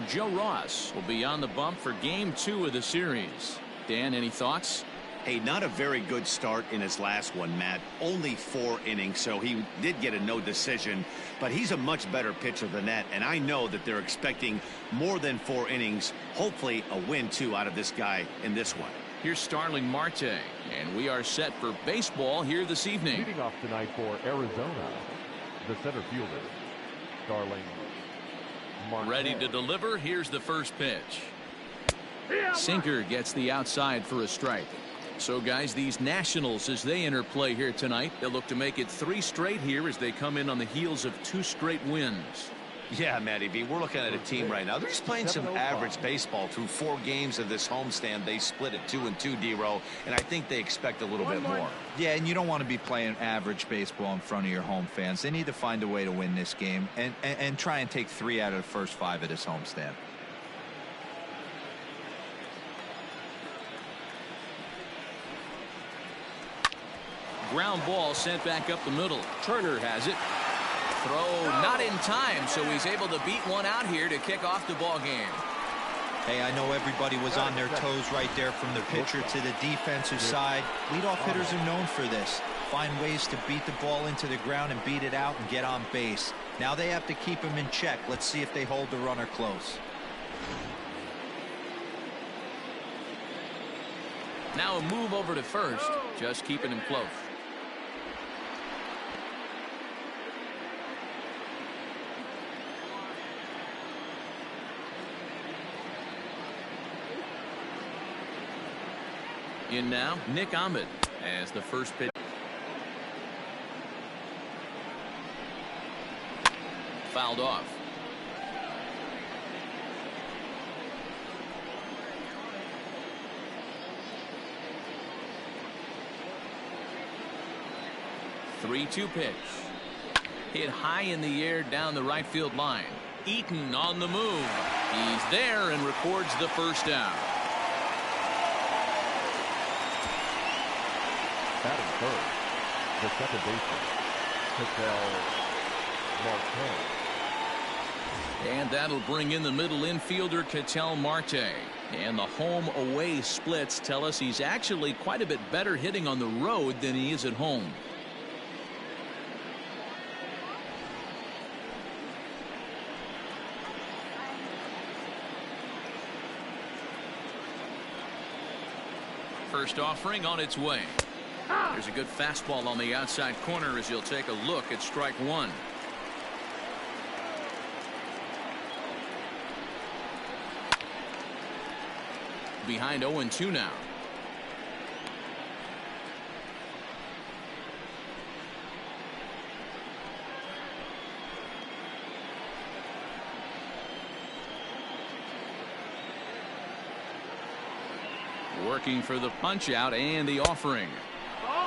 Joe Ross will be on the bump for game 2 of the series. Dan, any thoughts? Hey, not a very good start in his last one, Matt. Only 4 innings, so he did get a no decision. But he's a much better pitcher than that, and I know that they're expecting more than 4 innings. Hopefully a win, too, out of this guy in this one. Here's Starling Marte, and we are set for baseball here this evening. Leading off tonight for Arizona, the center fielder, Starling Marte. Ready to deliver. Here's the first pitch. Sinker gets the outside for a strike. So, guys, these Nationals, as they enter play here tonight, they'll look to make it 3 straight here as they come in on the heels of 2 straight wins. Yeah, Matty B, we're looking at a team right now. They're just playing some average baseball through 4 games of this homestand. They split it 2-2, D-Row, and I think they expect a little bit more. Yeah, and you don't want to be playing average baseball in front of your home fans. They need to find a way to win this game and try and take 3 out of the first 5 of this homestand. Ground ball sent back up the middle. Turner has it. Throw not in time, so he's able to beat one out here to kick off the ball game. Hey, I know everybody was on their toes right there from the pitcher to the defensive side. Leadoff hitters are known for this. Find ways to beat the ball into the ground and beat it out and get on base. Now they have to keep him in check. Let's see if they hold the runner close. Now a move over to first, just keeping him close. In now, Nick Ahmed as the first pitch. Fouled off. Three-two pitch. Hit high in the air down the right field line. Eaton on the move. He's there and records the first down. Batting third, the second baseman, Marte. And that'll bring in the middle infielder, Ketel Marte. And the home-away splits tell us he's actually quite a bit better hitting on the road than he is at home. First offering on its way. There's a good fastball on the outside corner as he'll take a look at strike 1. Behind 0-2 now. Working for the punch out and the offering.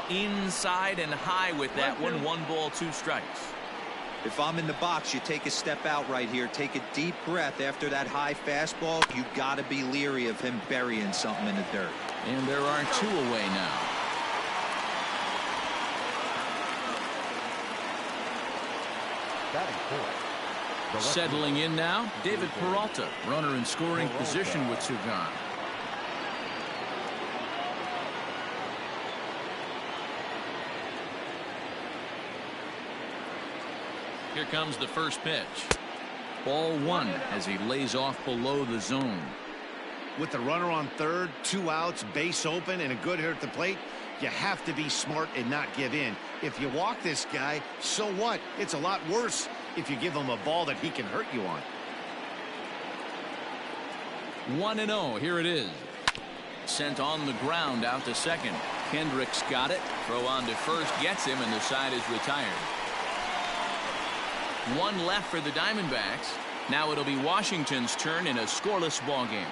Inside and high with that one. 1 ball, 2 strikes. If I'm in the box, you take a step out right here. Take a deep breath after that high fastball. You got to be leery of him burying something in the dirt. And there are 2 away now. Batting fourth. Settling in now, David Peralta, runner in scoring position with 2 gone. Here comes the first pitch. Ball 1 as he lays off below the zone. With the runner on third, 2 outs, base open, and a good hitter at the plate, you have to be smart and not give in. If you walk this guy, so what? It's a lot worse if you give him a ball that he can hurt you on. 1-0. Here it is. Sent on the ground out to second. Kendricks got it. Throw on to first gets him, and the side is retired. 1 left for the Diamondbacks. Now it'll be Washington's turn in a scoreless ball game.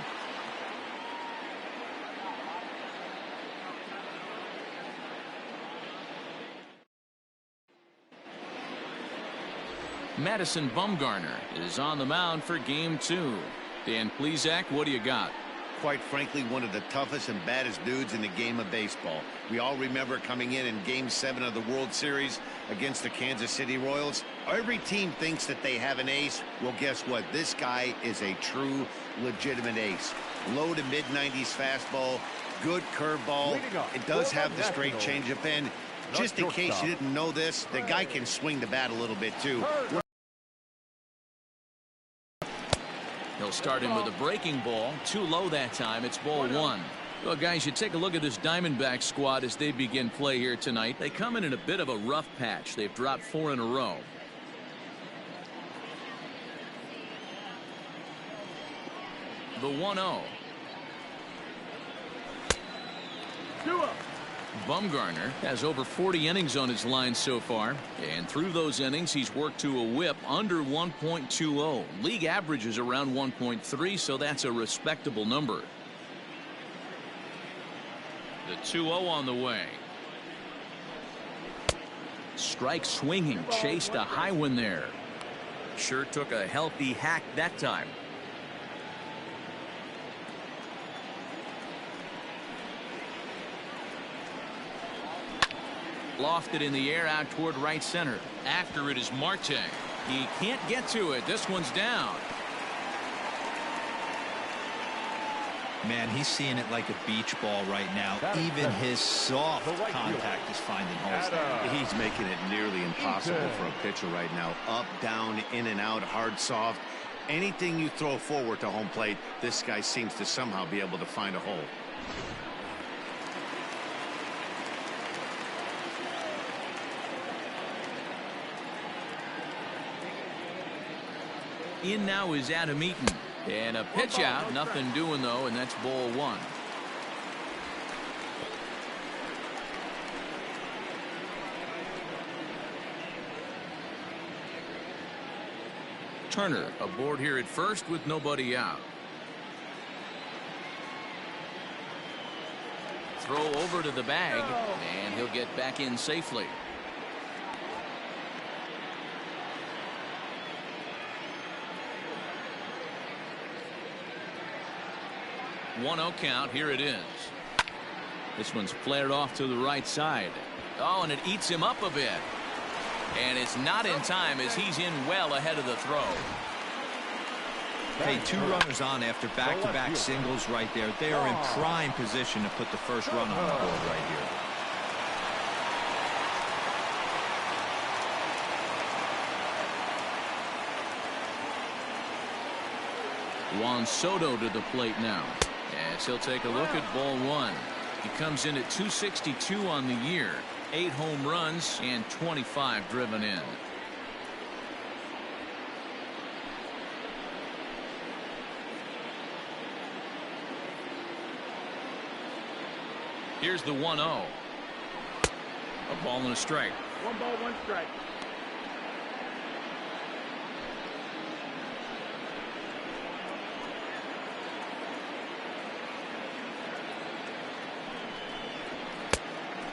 Madison Bumgarner is on the mound for game 2. Dan Plesac, what do you got? quite frankly, one of the toughest and baddest dudes in the game of baseball. We all remember coming in Game 7 of the World Series against the Kansas City Royals. Every team thinks that they have an ace. Well, guess what? This guy is a true, legitimate ace. Low to mid-90s fastball, good curveball. It does have the straight changeup in. Just in case you didn't know this, the guy can swing the bat a little bit, too. He'll start him with a breaking ball. Too low that time. It's ball one. Well, guys, you take a look at this Diamondback squad as they begin play here tonight. They come in a bit of a rough patch. They've dropped 4 in a row. The 1-0. Bumgarner has over 40 innings on his line so far, and through those innings he's worked to a whip under 1.20. League average is around 1.3, so that's a respectable number. The 2-0 on the way. Strike swinging, chased a high one there. Sure took a healthy hack that time. Lofted in the air out toward right center. After it is Marte. He can't get to it. This one's down. Man, he's seeing it like a beach ball right now. Even his soft contact is finding holes there. He's making it nearly impossible for a pitcher right now. Up, down, in and out, hard, soft. Anything you throw forward to home plate, this guy seems to somehow be able to find a hole. In now is Adam Eaton. And a pitch out. Nothing doing, though, and that's ball one. Turner aboard here at first with nobody out. Throw over to the bag, and he'll get back in safely. One-0 count. Here it is. This one's flared off to the right side. Oh, and it eats him up a bit. And it's not in time as he's in well ahead of the throw. Hey, 2 runners on after back-to-back singles right there. They are in prime position to put the first run on the board right here. Juan Soto to the plate now. As he'll take a look at ball one. He comes in at 262 on the year. 8 home runs and 25 driven in. Here's the 1-0. A ball and a strike. 1 ball, 1 strike.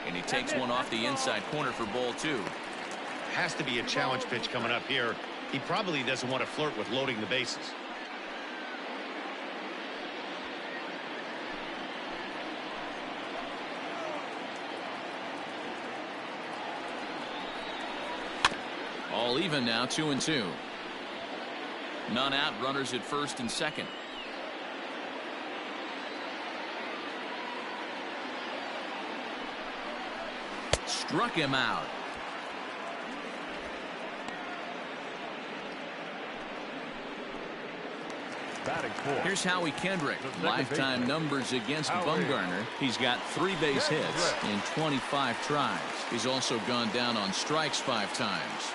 And he takes one off the inside corner for ball 2. Has to be a challenge pitch coming up here. He probably doesn't want to flirt with loading the bases. All even now, 2-2. None out, runners at first and second. Struck him out. Here's Howie Kendrick. Lifetime numbers against Bumgarner. He's got 3 base hits in 25 tries. He's also gone down on strikes 5 times.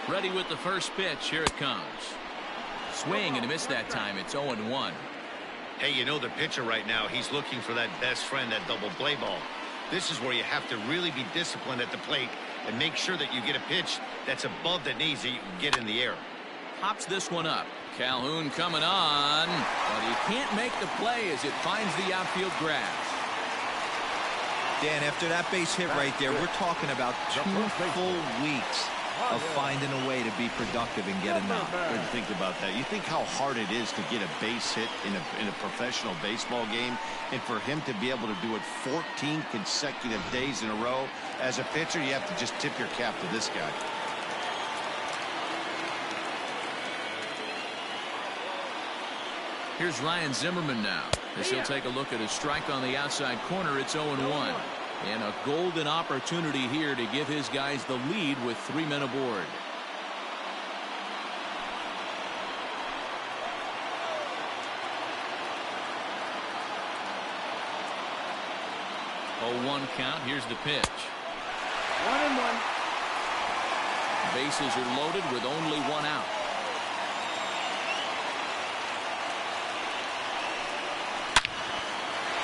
Ready with the first pitch. Here it comes. Swing and a miss that time. It's 0-1. Hey, you know the pitcher right now, he's looking for that best friend, that double play ball. This is where you have to really be disciplined at the plate and make sure that you get a pitch that's above the knees that you can get in the air. Pops this one up. Calhoun coming on, but he can't make the play as it finds the outfield grass. Dan, after that base hit right there, we're talking about 2 full weeks of finding a way to be productive and get a knock. Good to think about that. You think how hard it is to get a base hit in a professional baseball game, and for him to be able to do it 14 consecutive days in a row. As a pitcher, you have to just tip your cap to this guy. Here's Ryan Zimmerman now, as he'll take a look at a strike on the outside corner. It's 0-1. And a golden opportunity here to give his guys the lead with 3 men aboard. Oh, 1 count. Here's the pitch. 1-1. Bases are loaded with only 1 out.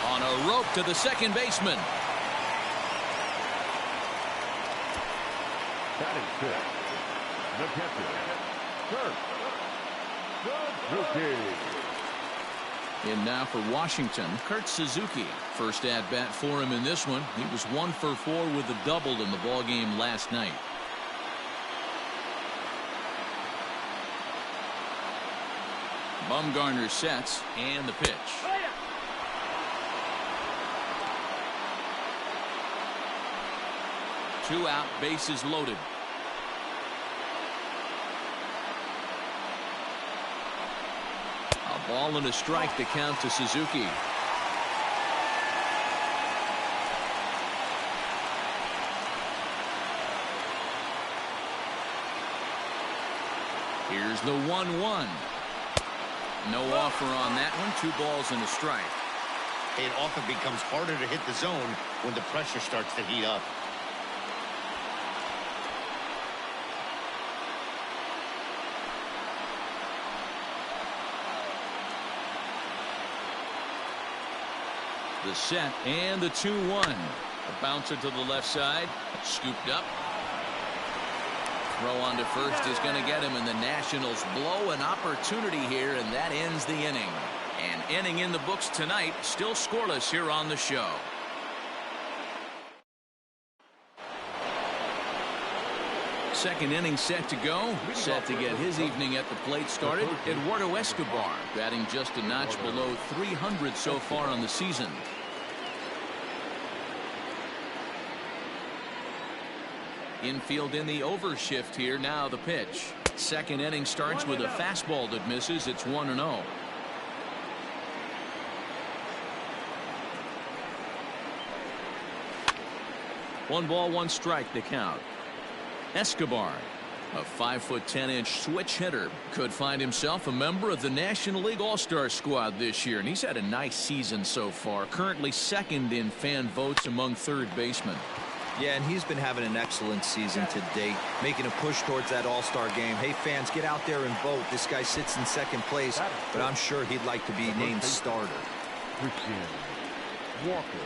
On a rope to the second baseman. Batting fifth, the catcher, Kurt Suzuki. In now for Washington, Kurt Suzuki. First at bat for him in this one. He was 1 for 4 with a double in the ball game last night. Bumgarner sets, and the pitch. 2 out, bases loaded. A ball and a strike to count to Suzuki. Here's the 1-1. No offer on that one. 2 balls and a strike. It often becomes harder to hit the zone when the pressure starts to heat up. The set and the 2-1. A bouncer to the left side. Scooped up. Throw on to first is going to get him, and the Nationals blow an opportunity here, and that ends the inning. An inning in the books tonight, still scoreless here on the show. Second inning set to go. Set to get his evening at the plate started. Eduardo Escobar batting just a notch below 300 so far on the season. Infield in the overshift here. Now the pitch. Second inning starts with a fastball that misses. It's 1-0. One ball, 1 strike to count. Escobar, a 5'10" switch hitter, could find himself a member of the National League All-Star squad this year, and he's had a nice season so far. Currently second in fan votes among third basemen. Yeah, and he's been having an excellent season to date, making a push towards that All-Star game. Hey, fans, get out there and vote. This guy sits in second place, but I'm sure he'd like to be named starter. Christian Walker.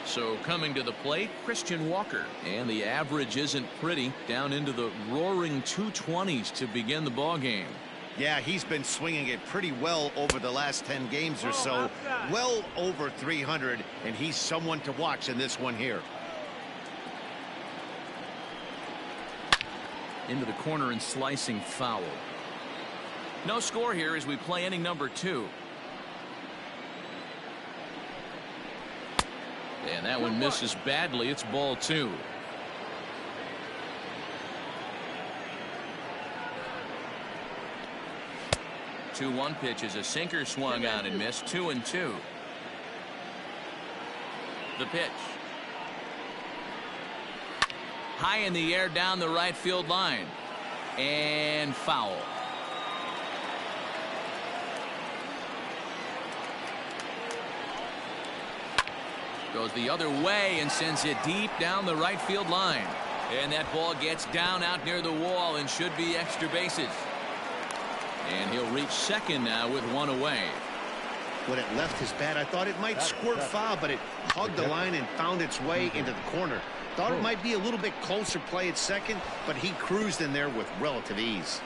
So coming to the plate, Christian Walker. And the average isn't pretty, down into the roaring 220s to begin the ball game. Yeah, he's been swinging it pretty well over the last 10 games or so. Well over 300, and he's someone to watch in this one here. Into the corner and slicing foul. No score here as we play inning number 2. And that one misses badly. It's ball 2. The 2-1 pitch is a sinker, swung on and missed. 2-2. The pitch. High in the air down the right field line. And foul. Goes the other way and sends it deep down the right field line. And that ball gets down out near the wall and should be extra bases. And he'll reach second now with 1 away. When it left his bat, I thought it might squirt foul, but it hugged the line and found its way into the corner. Thought it might be a little bit closer play at second, but he cruised in there with relative ease.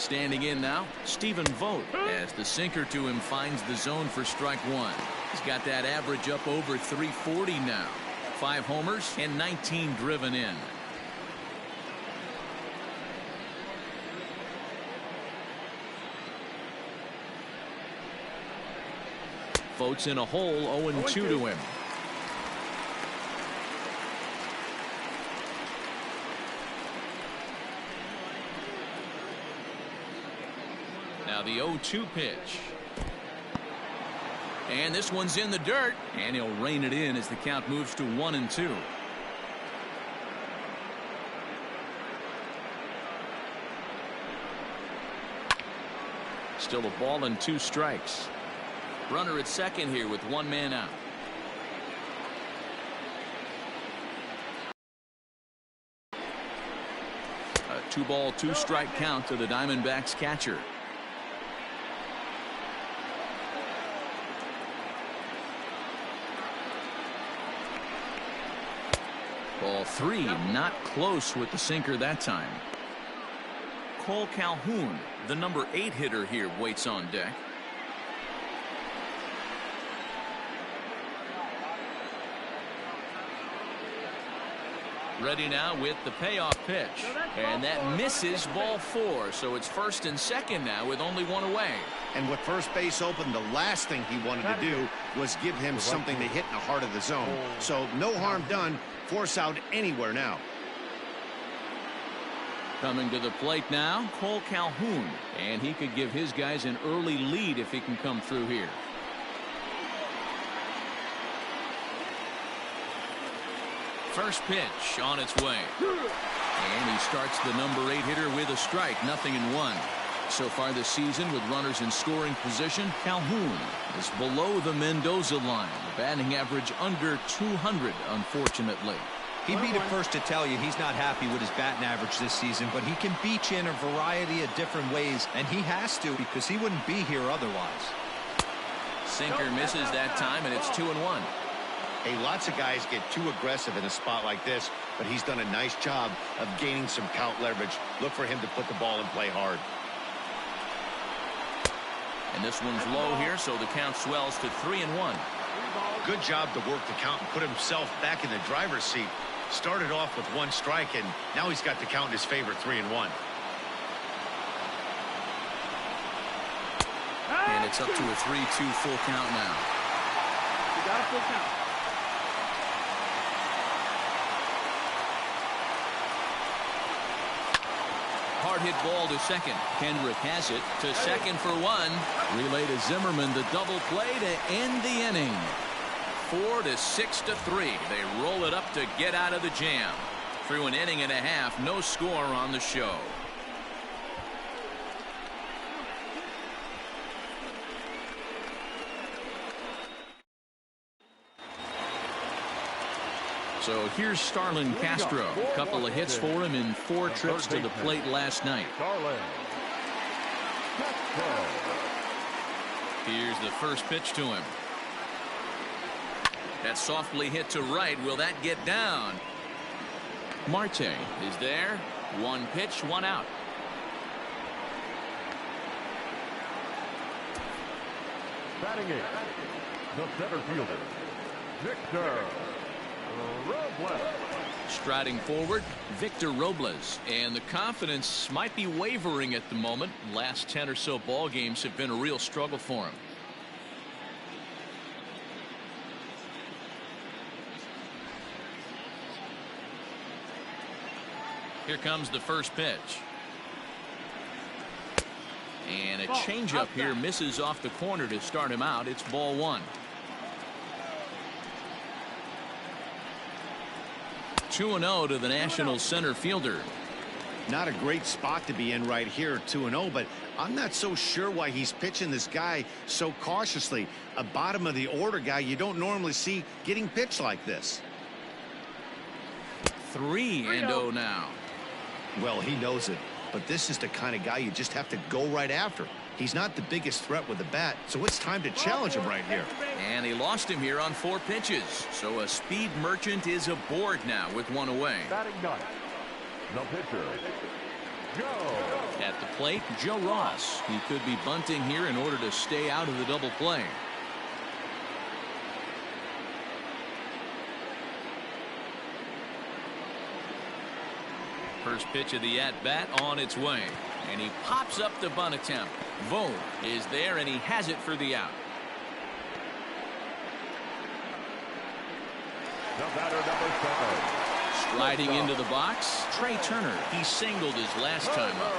Standing in now, Stephen Vogt, as the sinker to him finds the zone for strike one. He's got that average up over 340 now. 5 homers and 19 driven in. Vogt's in a hole, 0-2 to him. Now the 0-2 pitch. And this one's in the dirt, and he'll rein it in as the count moves to 1-2. Still a ball and 2 strikes. Runner at second here with 1 man out. A 2-ball, 2-strike count to the Diamondbacks catcher. Ball 3, not close with the sinker that time. Cole Calhoun, the number 8 hitter here, waits on deck. Ready now with the payoff pitch. And that misses, ball 4. So it's first and second now with only 1 away. And with first base open, the last thing he wanted to do was give him something to hit in the heart of the zone. So no harm done. Force out anywhere now. Coming to the plate now, Cole Calhoun. And he could give his guys an early lead if he can come through here. First pitch on its way. And he starts the number 8 hitter with a strike. 0-1. So far this season with runners in scoring position, Calhoun is below the Mendoza line. Batting average under 200, unfortunately. He'd be the first to tell you he's not happy with his batting average this season, but he can beat you in a variety of different ways, and he has to because he wouldn't be here otherwise. Sinker misses that time, and it's 2-1. Hey, lots of guys get too aggressive in a spot like this, but he's done a nice job of gaining some count leverage. Look for him to put the ball and play hard. And this one's low here, so the count swells to 3-1. Good job to work the count and put himself back in the driver's seat. Started off with 1 strike, and now he's got the count in his favor, 3-1. And it's up to a 3-2 full count now. You got a full count. Hard hit ball to second. Kendrick has it to second for 1. Relay to Zimmerman, the double play to end the inning. 4 to 6-3. They roll it up to get out of the jam. Through an inning and a half, no score on the show. So here's Starlin Castro. A couple of hits for him in 4 trips to the plate last night. Here's the first pitch to him. That softly hit to right. Will that get down? Marte is there. 1 pitch, 1 out. Batting 8, the center fielder, Victor Robles. Striding forward, Victor Robles. And the confidence might be wavering at the moment. Last 10 or so ball games have been a real struggle for him. Here comes the first pitch. And a changeup here misses off the corner to start him out. It's ball 1. 2-0 to the Nationals center fielder. Not a great spot to be in right here, 2-0, but I'm not so sure why he's pitching this guy so cautiously. A bottom of the order guy you don't normally see getting pitched like this. 3-0 now. Well, he knows it, but this is the kind of guy you just have to go right after. He's not the biggest threat with the bat, so it's time to challenge him right here. And he lost him here on 4 pitches. So a speed merchant is aboard now with 1 away. Batting 9, the pitcher, At the plate, Joe Ross. He could be bunting here in order to stay out of the double play. First pitch of the at-bat on its way. And he pops up the bunt attempt. Vogt is there, and he has it for the out. The batter, number 7. Sliding into the box, Trey Turner. He singled his last time up.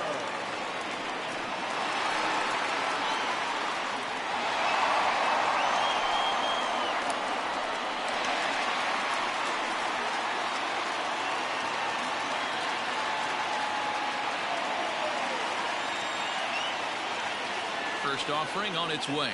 First offering on its way.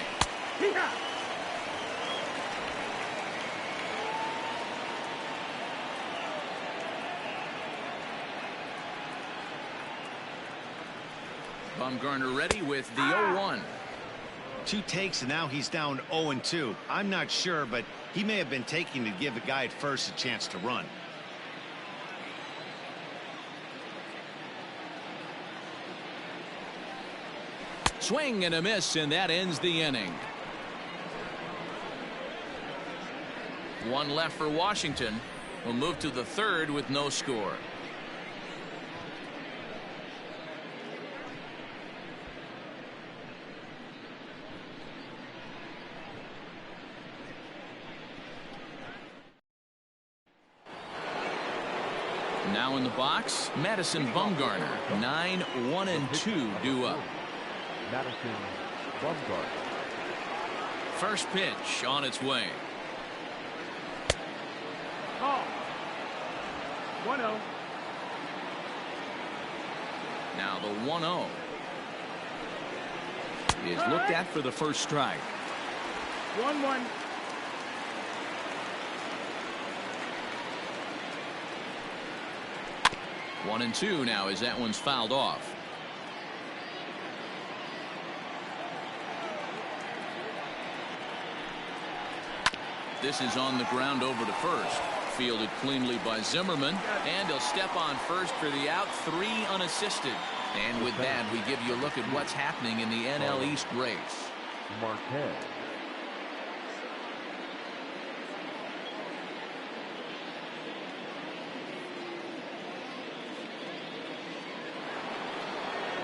Bumgarner ready with the 0-1. 2 takes, and now he's down 0-2. I'm not sure, but he may have been taking to give a guy at first a chance to run. Swing and a miss, and that ends the inning. 1 left for Washington. We'll move to the 3rd with no score. Now in the box, Madison Bumgarner. 9-1-2 due up. Madison Bumgarner. First pitch on its way. Oh. 1-0. Now the 1-0 is looked at for the first strike. 1-1. One and 2 now as that one's fouled off. This is on the ground over to first. Fielded cleanly by Zimmerman, and he'll step on first for the out. 3 unassisted. And with that, we give you a look at what's happening in the NL East race. Marquez.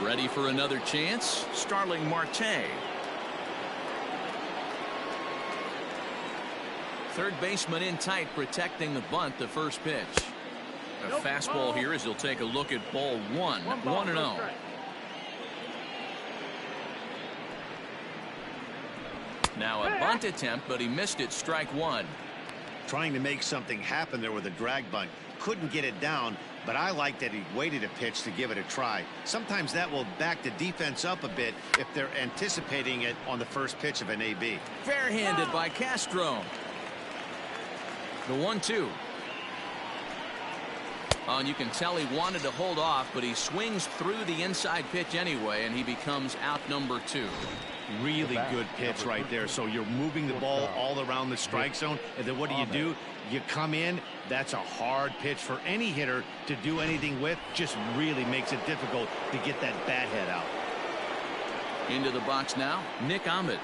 Ready for another chance? Starling Marte. Third baseman in tight, protecting the bunt. The first pitch. A fastball here as he'll take a look at ball 1. 1-0. Now a bunt attempt, but he missed it. Strike 1. Trying to make something happen there with a drag bunt. Couldn't get it down, but I like that he waited a pitch to give it a try. Sometimes that will back the defense up a bit if they're anticipating it on the first pitch of an AB. Fair-handed by Castro. The 1-2. Oh, and you can tell he wanted to hold off, but he swings through the inside pitch anyway, and he becomes out number 2. Really good pitch right there. So you're moving the ball all around the strike zone, and then what do? You come in. That's a hard pitch for any hitter to do anything with. Just really makes it difficult to get that bat head out. Into the box now, Nick Ahmed.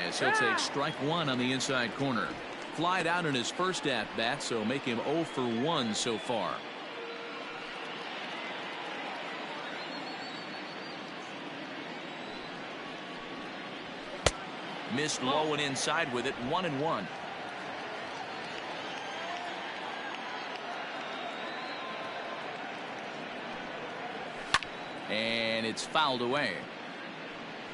As he'll take strike 1 on the inside corner. Flied out in his first at-bat, so make him 0 for 1 so far. Missed low and inside with it. 1-1. And it's fouled away.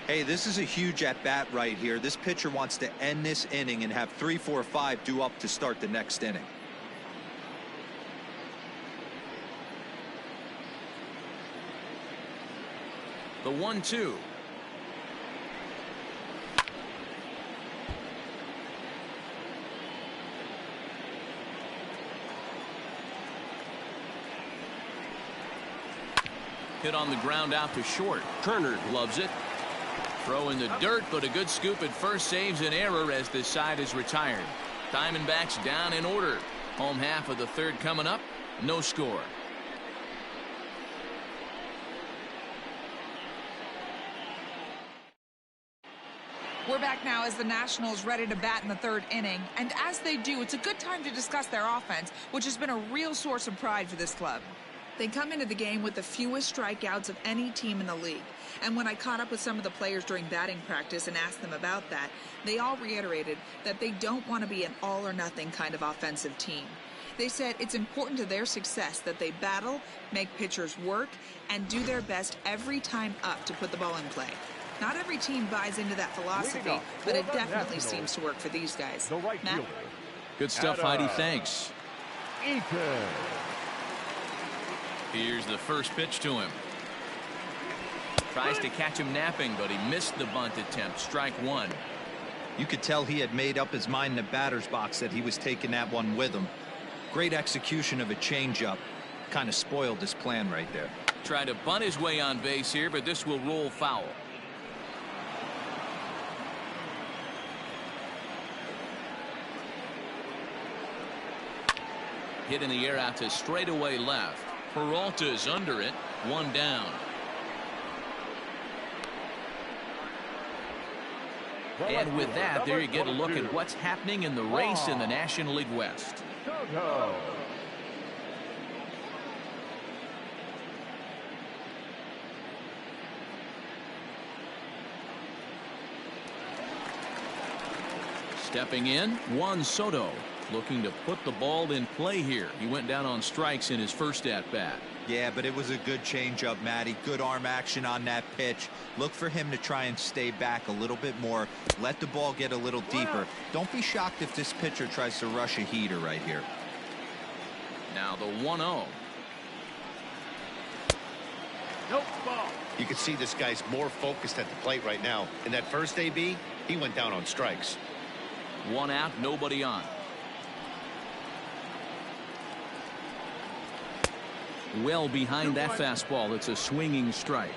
Hey, this is a huge at-bat right here. This pitcher wants to end this inning and have 3, 4, 5 due up to start the next inning. The 1-2. Hit on the ground out to short. Turner loves it. Throw in the dirt, but a good scoop at first saves an error as this side is retired. Diamondbacks down in order. Home half of the 3rd coming up. No score. We're back now as the Nationals ready to bat in the third inning. And as they do, it's a good time to discuss their offense, which has been a real source of pride for this club. They come into the game with the fewest strikeouts of any team in the league. And when I caught up with some of the players during batting practice and asked them about that, they all reiterated that they don't want to be an all-or-nothing kind of offensive team. They said it's important to their success that they battle, make pitchers work, and do their best every time up to put the ball in play. Not every team buys into that philosophy, but it definitely seems to work for these guys. The right Matt? fielder. Good stuff, Heidi. Thanks. Eaton. Here's the first pitch to him. Tries to catch him napping, but he missed the bunt attempt. Strike one. You could tell he had made up his mind in the batter's box that he was taking that one with him. Great execution of a changeup. Kind of spoiled his plan right there. Tried to bunt his way on base here, but this will roll foul. Hit in the air out to straightaway left. Peralta's under it. One down. And with that, there you get a look at what's happening in the race in the National League West. Soto. Stepping in, Juan Soto, looking to put the ball in play here. He went down on strikes in his first at-bat. Yeah, but it was a good changeup, Matty. Good arm action on that pitch. Look for him to try and stay back a little bit more. Let the ball get a little deeper. Don't be shocked if this pitcher tries to rush a heater right here. Now the 1-0. Nope, ball. You can see this guy's more focused at the plate right now. In that first AB, he went down on strikes. One out, nobody on. Well behind that fastball. It's a swinging strike.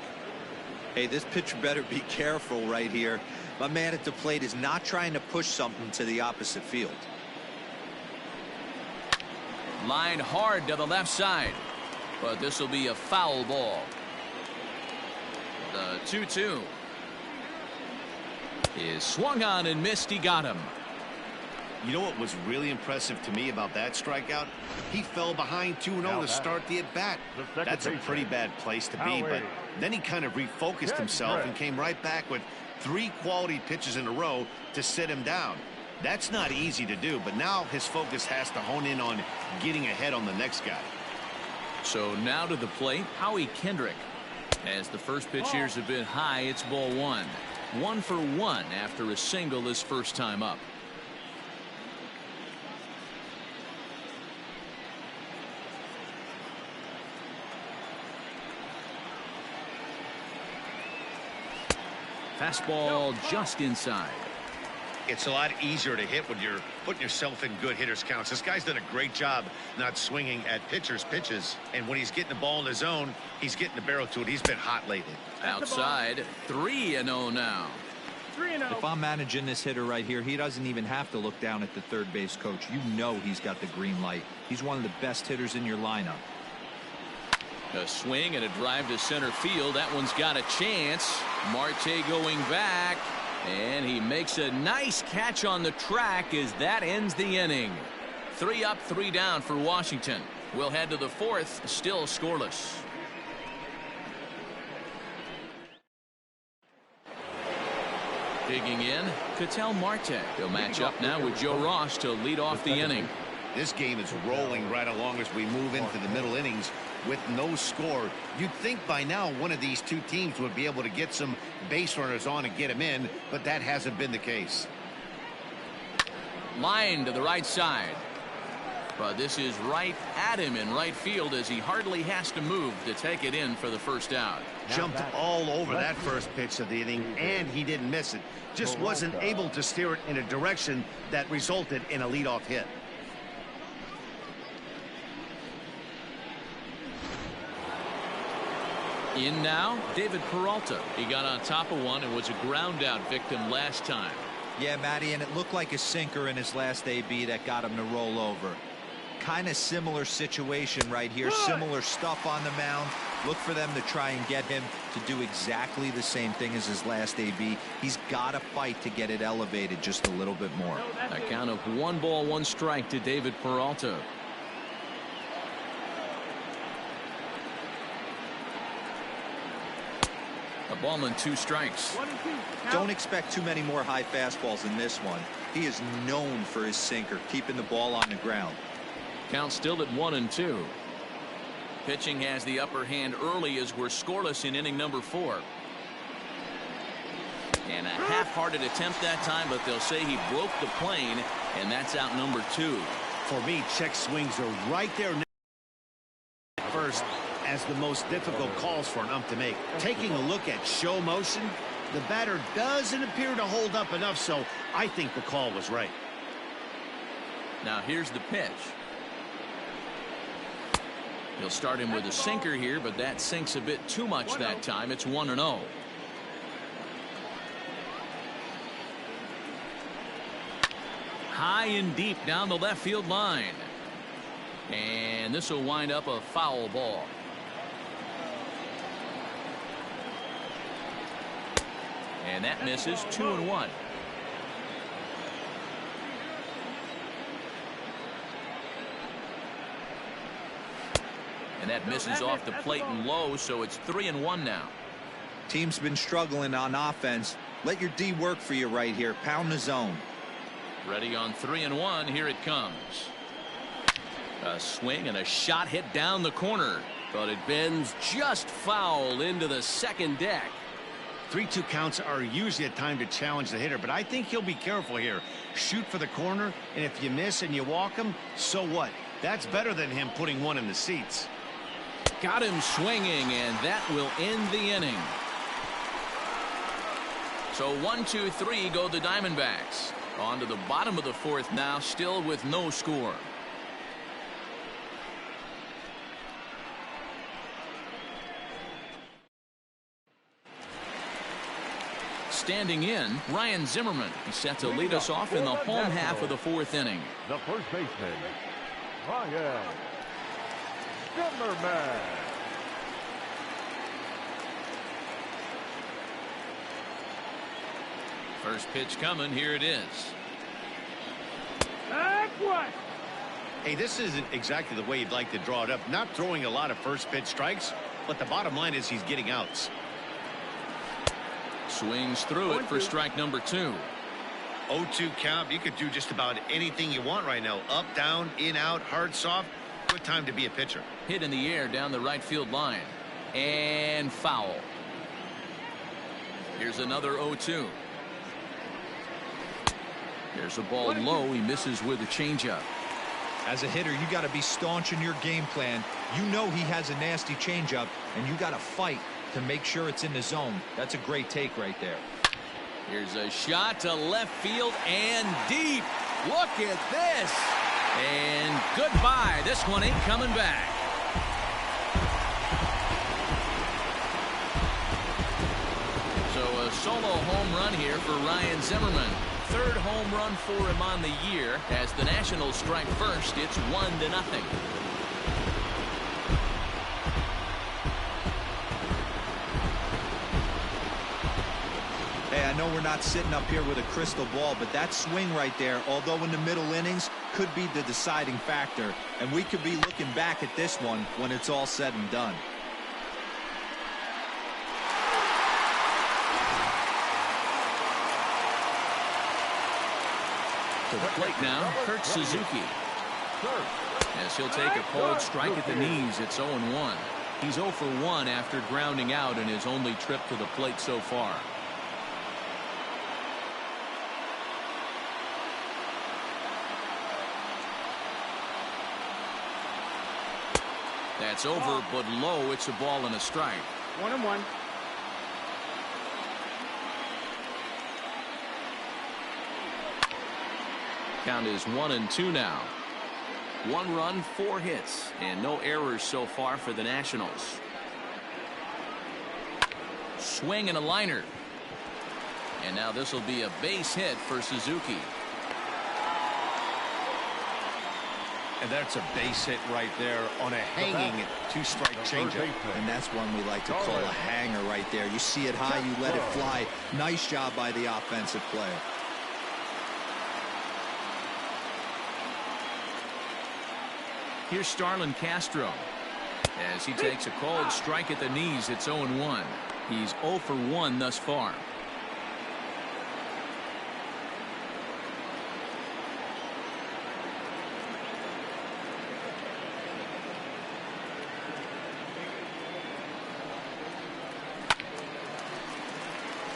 Hey, this pitcher better be careful right here. My man at the plate is not trying to push something to the opposite field. Line hard to the left side, but this will be a foul ball. The 2-2 is swung on and missed. He got him. You know what was really impressive to me about that strikeout? He fell behind 2-0 to start the at-bat. That's a pretty bad place to be, but then he kind of refocused himself and came right back with 3 quality pitches in a row to sit him down. That's not easy to do, but now his focus has to hone in on getting ahead on the next guy. So now to the plate, Howie Kendrick. As the first pitch here's a bit high, it's ball 1. 1 for 1 after a single his first time up. Fastball just inside. It's a lot easier to hit when you're putting yourself in good hitters counts. This guy's done a great job not swinging at pitchers' pitches. And when he's getting the ball in the zone, he's getting the barrel to it. He's been hot lately. Outside, 3-0 now. 3-0. If I'm managing this hitter right here, he doesn't even have to look down at the third base coach. You know he's got the green light. He's one of the best hitters in your lineup. A swing and a drive to center field. That one's got a chance. Marte going back, and he makes a nice catch on the track as that ends the inning. 3 up, 3 down for Washington. We'll head to the 4th, still scoreless. Digging in, Ketel Marte. He'll match up now with Joe Ross to lead off the inning. This game is rolling right along as we move into the middle innings with no score. You'd think by now one of these two teams would be able to get some base runners on and get them in, but that hasn't been the case. Line to the right side. But this is right at him in right field as he hardly has to move to take it in for the first out. Jumped all over that first pitch of the inning, and he didn't miss it. Just wasn't able to steer it in a direction that resulted in a leadoff hit. In now, David Peralta. He got on top of one and was a ground out victim last time. Yeah, Matty, and it looked like a sinker in his last AB that got him to roll over. Kind of similar situation right here. Similar stuff on the mound. Look for them to try and get him to do exactly the same thing as his last AB. He's got to fight to get it elevated just a little bit more. A count of 1 ball, 1 strike to David Peralta. A ball and 2 strikes. Don't expect too many more high fastballs in this one. He is known for his sinker, keeping the ball on the ground. Count still at 1-2. Pitching has the upper hand early as we're scoreless in inning number 4. And a half-hearted attempt that time, but they'll say he broke the plane, and that's out number 2. For me, check swings are right there at first as the most difficult calls for an ump to make. Taking a look at show motion, the batter doesn't appear to hold up enough, so I think the call was right. Now here's the pitch. He'll start him with a sinker here, but that sinks a bit too much that time. It's 1-0. High and deep down the left field line. And this will wind up a foul ball. And that misses. 2-1. And that misses off the plate and low, so it's 3-1 now. Team's been struggling on offense. Let your D work for you right here. Pound the zone. Ready on 3-1. Here it comes. A swing and a shot hit down the corner, but it bends just foul into the second deck. 3-2 counts are usually a time to challenge the hitter, but I think he'll be careful here. Shoot for the corner, and if you miss and you walk him, so what? That's better than him putting one in the seats. Got him swinging, and that will end the inning. So 1-2-3 go the Diamondbacks. On to the bottom of the 4th now, still with no score. Standing in, Ryan Zimmerman. He's set to lead us off in the home half of the 4th inning. The first baseman, Ryan Bumgarner. First pitch coming. Here it is. Hey, this isn't exactly the way you'd like to draw it up. Not throwing a lot of first pitch strikes, but the bottom line is he's getting outs. Swings through it for strike number 2. 0-2 count. You could do just about anything you want right now. Up, down, in, out, hard, soft. Good time to be a pitcher. Hit in the air down the right field line. And foul. Here's another 0-2. There's a ball low. He misses with a changeup. As a hitter, you got to be staunch in your game plan. You know he has a nasty changeup, and you got to fight to make sure it's in the zone. That's a great take right there. Here's a shot to left field and deep. Look at this. And goodbye. This one ain't coming back. So a solo home run here for Ryan Zimmerman. 3rd home run for him on the year. As the Nationals strike first, it's 1-0. Hey, I know we're not sitting up here with a crystal ball, but that swing right there, although in the middle innings, could be the deciding factor. And we could be looking back at this one when it's all said and done. To the plate now, Kurt Suzuki. As he'll take a cold strike at the knees, it's 0-1. He's 0 for 1 after grounding out in his only trip to the plate so far. That's over, but low. It's a ball and a strike. 1-1. Count is 1-2 now. 1 run, 4 hits, and no errors so far for the Nationals. Swing and a liner. And now this will be a base hit for Suzuki. And that's a base hit right there on a hanging two-strike changeup. And that's one we like to call a hanger right there. You see it high, you let it fly. Nice job by the offensive player. Here's Starlin Castro. As he takes a called strike at the knees, it's 0-1. He's 0 for 1 thus far.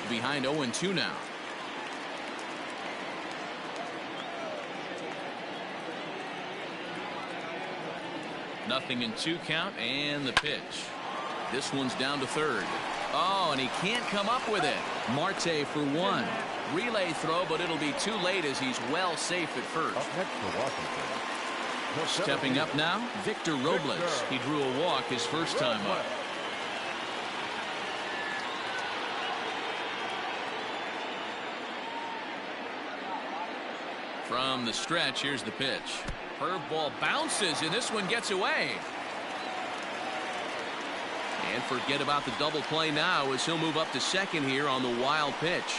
Behind 0-2 now. Nothing in 2 count, and the pitch. This one's down to third. Oh, and he can't come up with it. Marte for 1. Relay throw, but it'll be too late as he's well safe at first. Up next for Washington. Stepping up now, Victor Robles. He drew a walk his first time up. From the stretch, here's the pitch. Curveball bounces, and this one gets away. And forget about the double play now as he'll move up to second here on the wild pitch.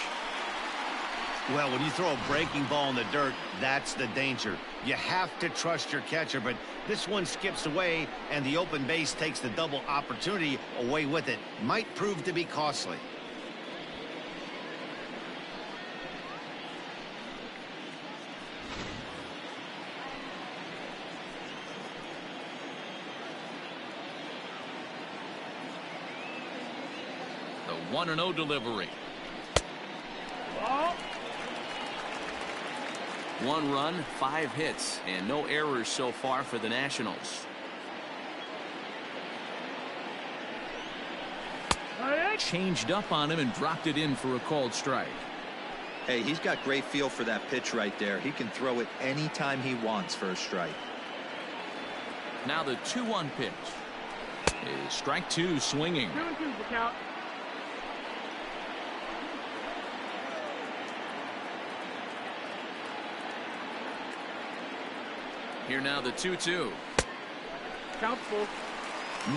Well, when you throw a breaking ball in the dirt, that's the danger. You have to trust your catcher, but this one skips away, and the open base takes the double opportunity away with it. Might prove to be costly. The 1-0 delivery. Ball. 1 run, 5 hits, and no errors so far for the Nationals. Changed up on him and dropped it in for a called strike. Hey, he's got great feel for that pitch right there. He can throw it anytime he wants for a strike. Now the 2-1 pitch is strike 2 swinging. 2-2 for count. Here now the 2-2. Count full.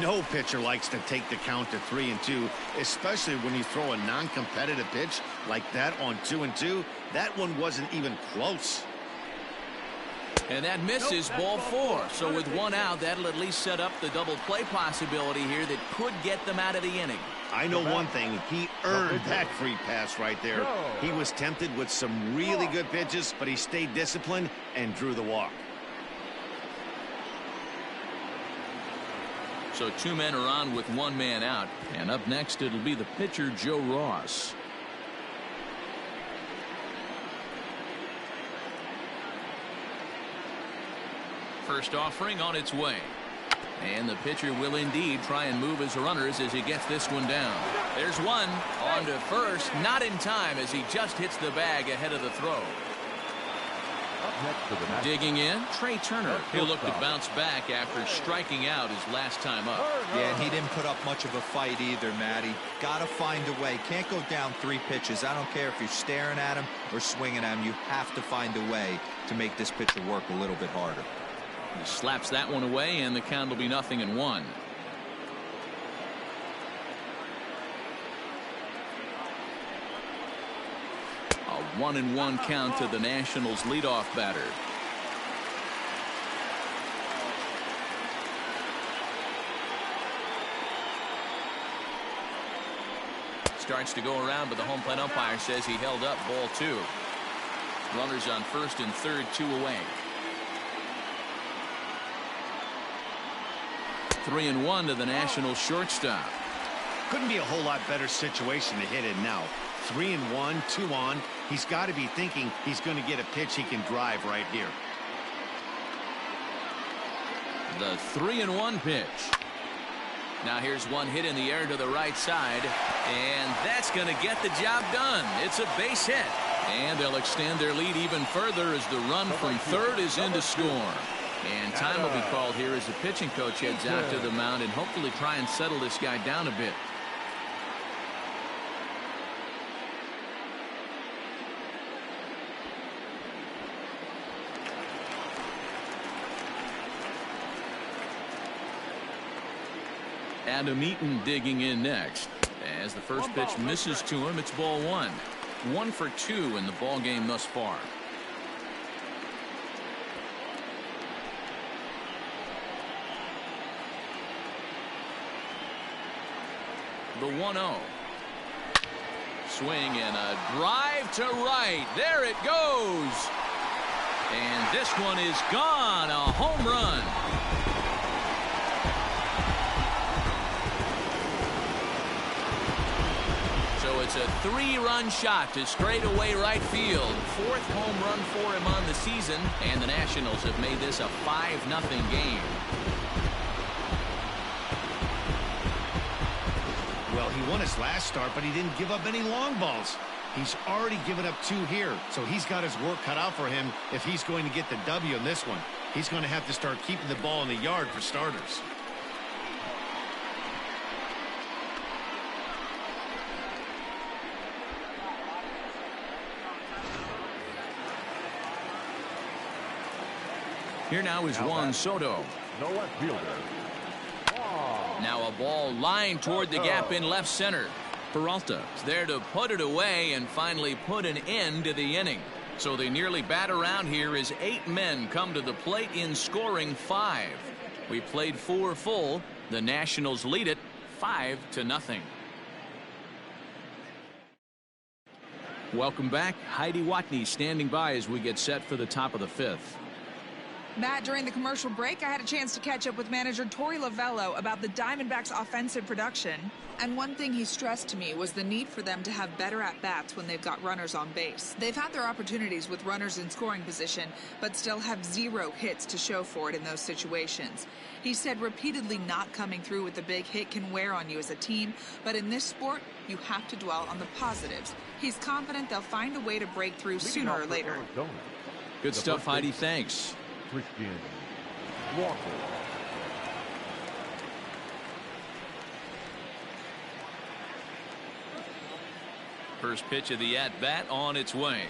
No pitcher likes to take the count to 3-2, especially when you throw a non-competitive pitch like that on 2-2. That one wasn't even close. And that misses ball 4. So with 1 out, that'll at least set up the double play possibility here that could get them out of the inning. I know one thing. He earned that free pass right there. He was tempted with some really good pitches, but he stayed disciplined and drew the walk. So 2 men are on with 1 man out. And up next, it'll be the pitcher, Joe Ross. First offering on its way. And the pitcher will indeed try and move his runners as he gets this one down. There's one on to first. Not in time as he just hits the bag ahead of the throw. Digging in, Trey Turner. He'll look to bounce back after striking out his last time up. Yeah, and he didn't put up much of a fight either, Matty. Gotta find a way. Can't go down 3 pitches. I don't care if you're staring at him or swinging at him. You have to find a way to make this pitcher work a little bit harder. He slaps that one away, and the count will be 0-1. A 1-1 count to the Nationals leadoff batter. Starts to go around, but the home plate umpire says he held up ball 2. Runners on first and third, 2 away. 3-1 to the Nationals shortstop. Couldn't be a whole lot better situation to hit in now. 3-1, 2 on. He's got to be thinking he's going to get a pitch he can drive right here. The 3-1 pitch. Now here's one hit in the air to the right side, and that's going to get the job done. It's a base hit, and they'll extend their lead even further as the run from third is in to score. And time will be called here as the pitching coach heads out to the mound and hopefully try and settle this guy down a bit. Adam Eaton digging in next. As the first pitch misses to him, it's ball one. 1 for 2 in the ball game thus far. The 1-0. Swing and a drive to right. There it goes. And this one is gone. A home run. So it's a 3-run shot to straightaway right field. 4th home run for him on the season. And the Nationals have made this a 5-0 game. Well, he won his last start, but he didn't give up any long balls. He's already given up 2 here, so he's got his work cut out for him if he's going to get the W in this one. He's going to have to start keeping the ball in the yard for starters. Here now is Juan Soto. No left fielder. Now a ball lined toward the gap in left center. Peralta is there to put it away and finally put an end to the inning. So they nearly bat around here as 8 men come to the plate in scoring 5. We played 4 full. The Nationals lead it 5-0. Welcome back. Heidi Watney standing by as we get set for the top of the 5th. Matt, during the commercial break, I had a chance to catch up with manager Torey Lovello about the Diamondbacks' offensive production. And one thing he stressed to me was the need for them to have better at-bats when they've got runners on base. They've had their opportunities with runners in scoring position, but still have 0 hits to show for it in those situations. He said repeatedly not coming through with the big hit can wear on you as a team, but in this sport, you have to dwell on the positives. He's confident they'll find a way to break through sooner or later. Good stuff, Heidi. Thanks. Christian Walker. First pitch of the at-bat on its way.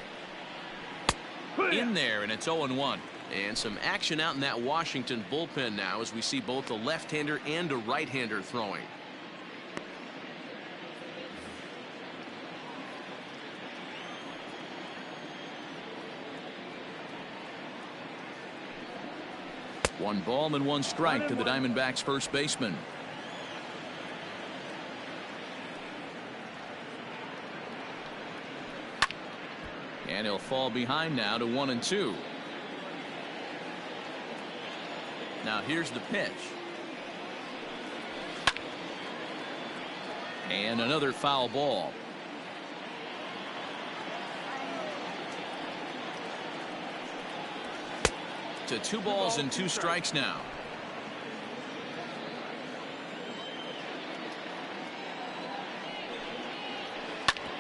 In there, and it's 0-1. And some action out in that Washington bullpen now as we see both a left-hander and a right-hander throwing. One ball and 1 strike to the Diamondbacks first baseman. And he'll fall behind now to 1-2. Now here's the pitch. And another foul ball. To 2 balls and 2 strikes now.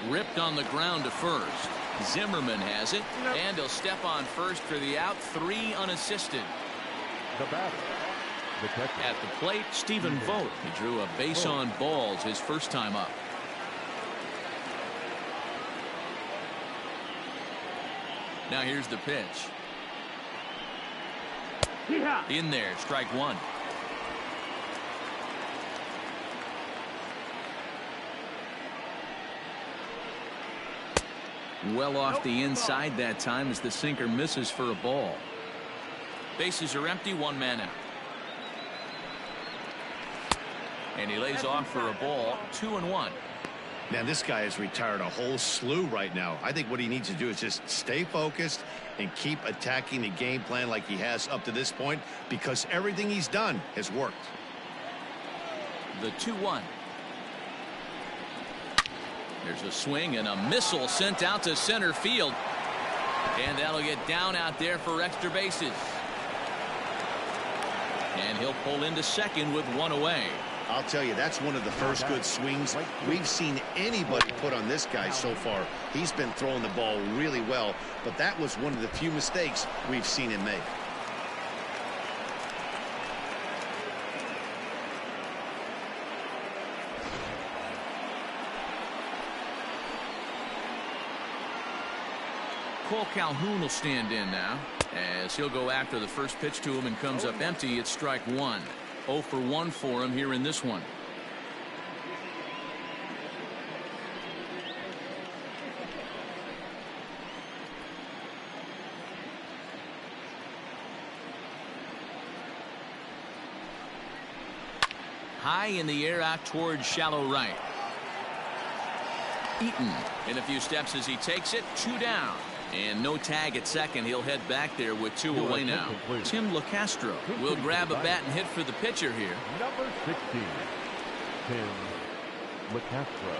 Ripped on the ground to first. Zimmerman has it, and he'll step on first for the out. 3 unassisted. The batter, the catcher. At the plate, Stephen Vogt. He drew a base on balls his first time up. Now here's the pitch. In there, strike 1. Well off the inside that time as the sinker misses for a ball. Bases are empty, 1 man out. And he lays off for a ball, 2-1. Man, this guy has retired a whole slew right now. I think what he needs to do is just stay focused and keep attacking the game plan like he has up to this point, because everything he's done has worked. The 2-1. There's a swing and a missile sent out to center field. And that'll get down out there for extra bases. And he'll pull into second with 1 away. I'll tell you, that's one of the first good swings we've seen anybody put on this guy so far. He's been throwing the ball really well, but that was one of the few mistakes we've seen him make. Cole Calhoun will stand in now as he'll go after the first pitch to him and comes up empty. It's strike 1. 0 for 1 for him here in this one. high in the air out towards shallow right. Eaton in a few steps as he takes it. 2 down. And no tag at second. He'll head back there with 2 away now. Tim LeCastro will grab a bat and hit for the pitcher here. Number 16, Tim LeCastro.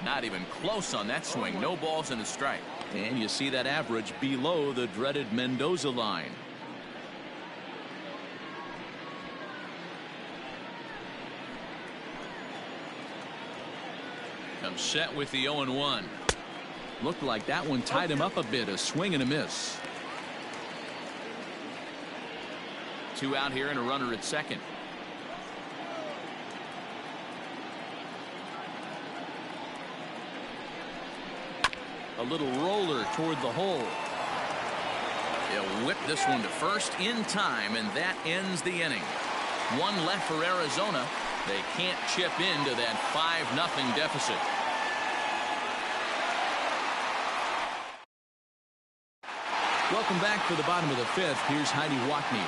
Not even close on that swing. No balls and a strike. And you see that average below the dreaded Mendoza line. Comes set with the 0-1. Looked like that one tied him up a bit. A swing and a miss. 2 out here and a runner at second. A little roller toward the hole. He'll whip this one to first in time, and that ends the inning. 1 left for Arizona. They can't chip into that 5-0 deficit. Welcome back for the bottom of the 5th. Here's Heidi Watney.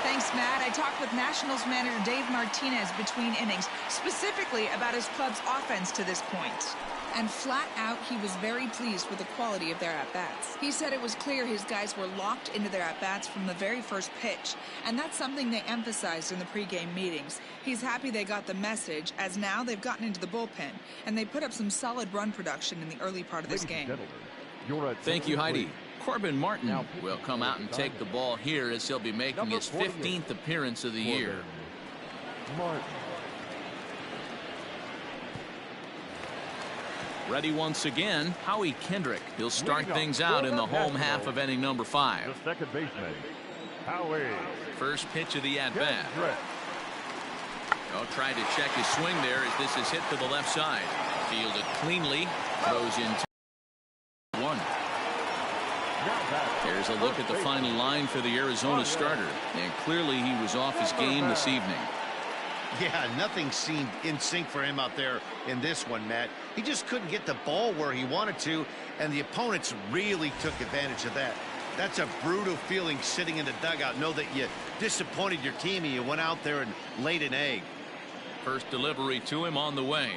Thanks, Matt. I talked with Nationals manager Dave Martinez between innings, specifically about his club's offense to this point. And flat out, he was very pleased with the quality of their at-bats. He said it was clear his guys were locked into their at-bats from the very first pitch, and that's something they emphasized in the pregame meetings. He's happy they got the message, as now they've gotten into the bullpen, and they put up some solid run production in the early part of this game. Thank you, Heidi. Corbin Martin will come out and take the ball here as he'll be making his 15th appearance of the year. Martin. Ready once again, Howie Kendrick. He'll start things out in the home half of inning number 5. The second baseman, Howie. First pitch of the at-bat. Tried to check his swing there as this is hit to the left side. Fielded cleanly. Throws in 1. There's a look at the final line for the Arizona starter. And clearly he was off his game this evening. Yeah, nothing seemed in sync for him out there in this one, Matt. He just couldn't get the ball where he wanted to, and the opponents really took advantage of that. That's a brutal feeling sitting in the dugout. Know that you disappointed your team and you went out there and laid an egg. First delivery to him on the way.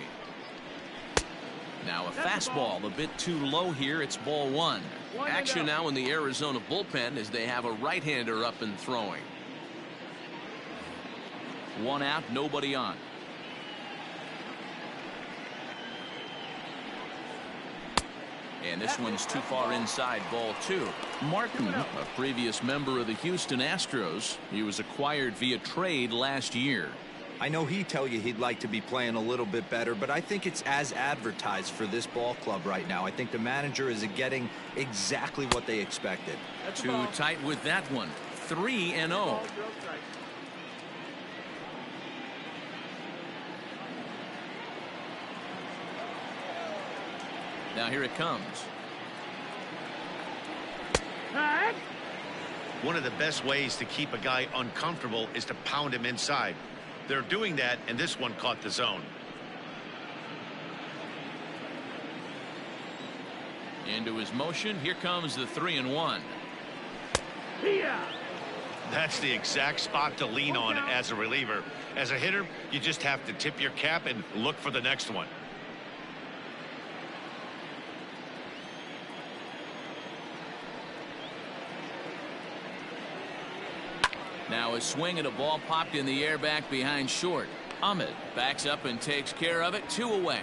Now a fastball a bit too low here. It's ball 1. Action now in the Arizona bullpen as they have a right-hander up and throwing. 1 out, nobody on. And this one's too far inside, ball 2. Martin, a previous member of the Houston Astros. He was acquired via trade last year. I know he'd tell you he'd like to be playing a little bit better, but I think it's as advertised for this ball club right now. I think the manager is getting exactly what they expected. Too tight with that one. 3-0. Now here it comes. One of the best ways to keep a guy uncomfortable is to pound him inside. They're doing that, and this one caught the zone. Into his motion. Here comes the 3-1. That's the exact spot to lean on as a reliever. As a hitter, you just have to tip your cap and look for the next one. Now a swing and a ball popped in the air back behind short. Ahmed backs up and takes care of it. 2 away.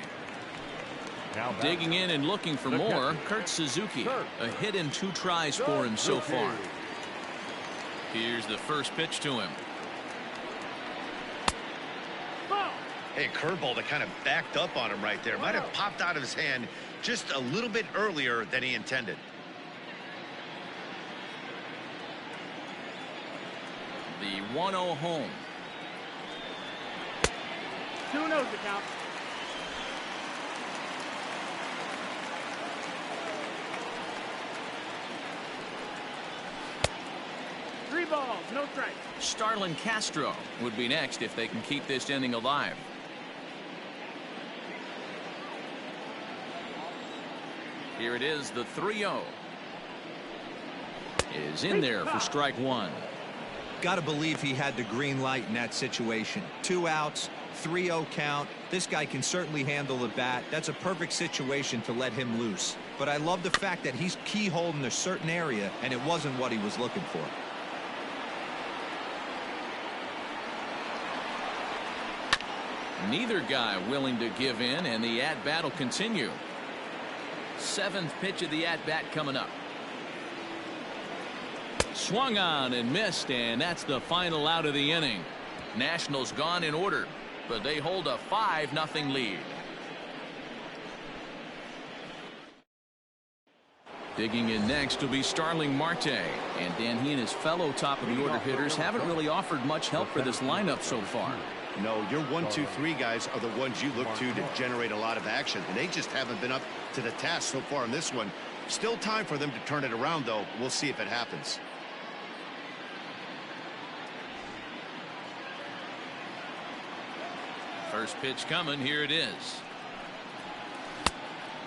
Digging in and looking for more, Kurt Suzuki. A hit and 2 tries for him so far. Here's the first pitch to him. Hey, curveball that kind of backed up on him right there. Might have popped out of his hand just a little bit earlier than he intended. The 1-0 home. 2-0 the count. Three balls, no strikes. Starlin Castro would be next if they can keep this inning alive. Here it is, the 3-0. Is in there for strike one. Got to believe he had the green light in that situation. 2 outs, 3-0 count. This guy can certainly handle the bat. That's a perfect situation to let him loose. But I love the fact that he's keyholed in a certain area, and it wasn't what he was looking for. Neither guy willing to give in, and the at-bat will continue. 7th pitch of the at-bat coming up. Swung on and missed, and that's the final out of the inning. Nationals gone in order, but they hold a 5-0 lead. Digging in next will be Starling Marte, and Dan, he and his fellow top of the order hitters haven't really offered much help for this lineup so far. No, your 1, 2, 3 guys are the ones you look to generate a lot of action, and they just haven't been up to the task so far in this one. Still time for them to turn it around, though. We'll see if it happens. First pitch coming. Here it is.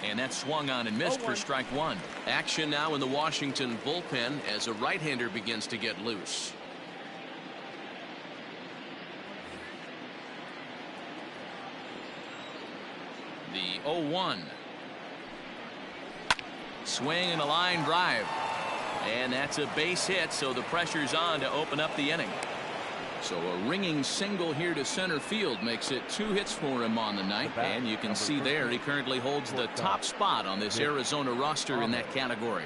And that swung on and missed for strike one. Action now in the Washington bullpen as a right-hander begins to get loose. The 0-1. Swing and a line drive. And that's a base hit, so the pressure's on to open up the inning. So a ringing single here to center field makes it 2 hits for him on the night. And you can see there he currently holds the top spot on this Arizona roster in that category.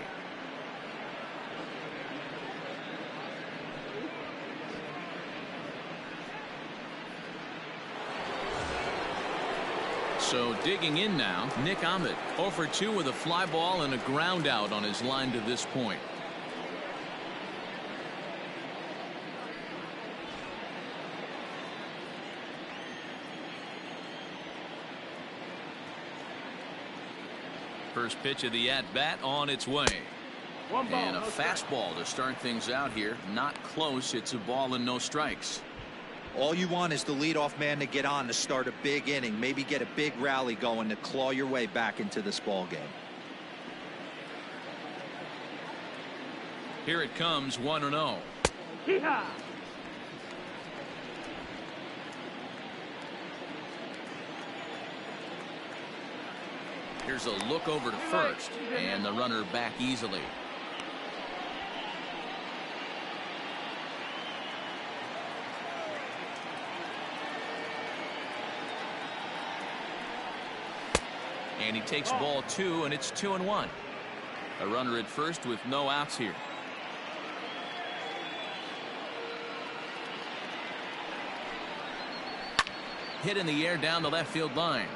So digging in now, Nick Ahmed, 0 for 2 with a fly ball and a ground out on his line to this point. First pitch of the at-bat on its way. And a fastball to start things out here. Not close. It's a ball and no strikes. All you want is the leadoff man to get on to start a big inning. Maybe get a big rally going to claw your way back into this ball game. Here it comes, 1-0. Yeehaw! Here's a look over to first, and the runner back easily. And he takes ball 2, and it's 2-1. A runner at first with no outs here. Hit in the air down the left field line.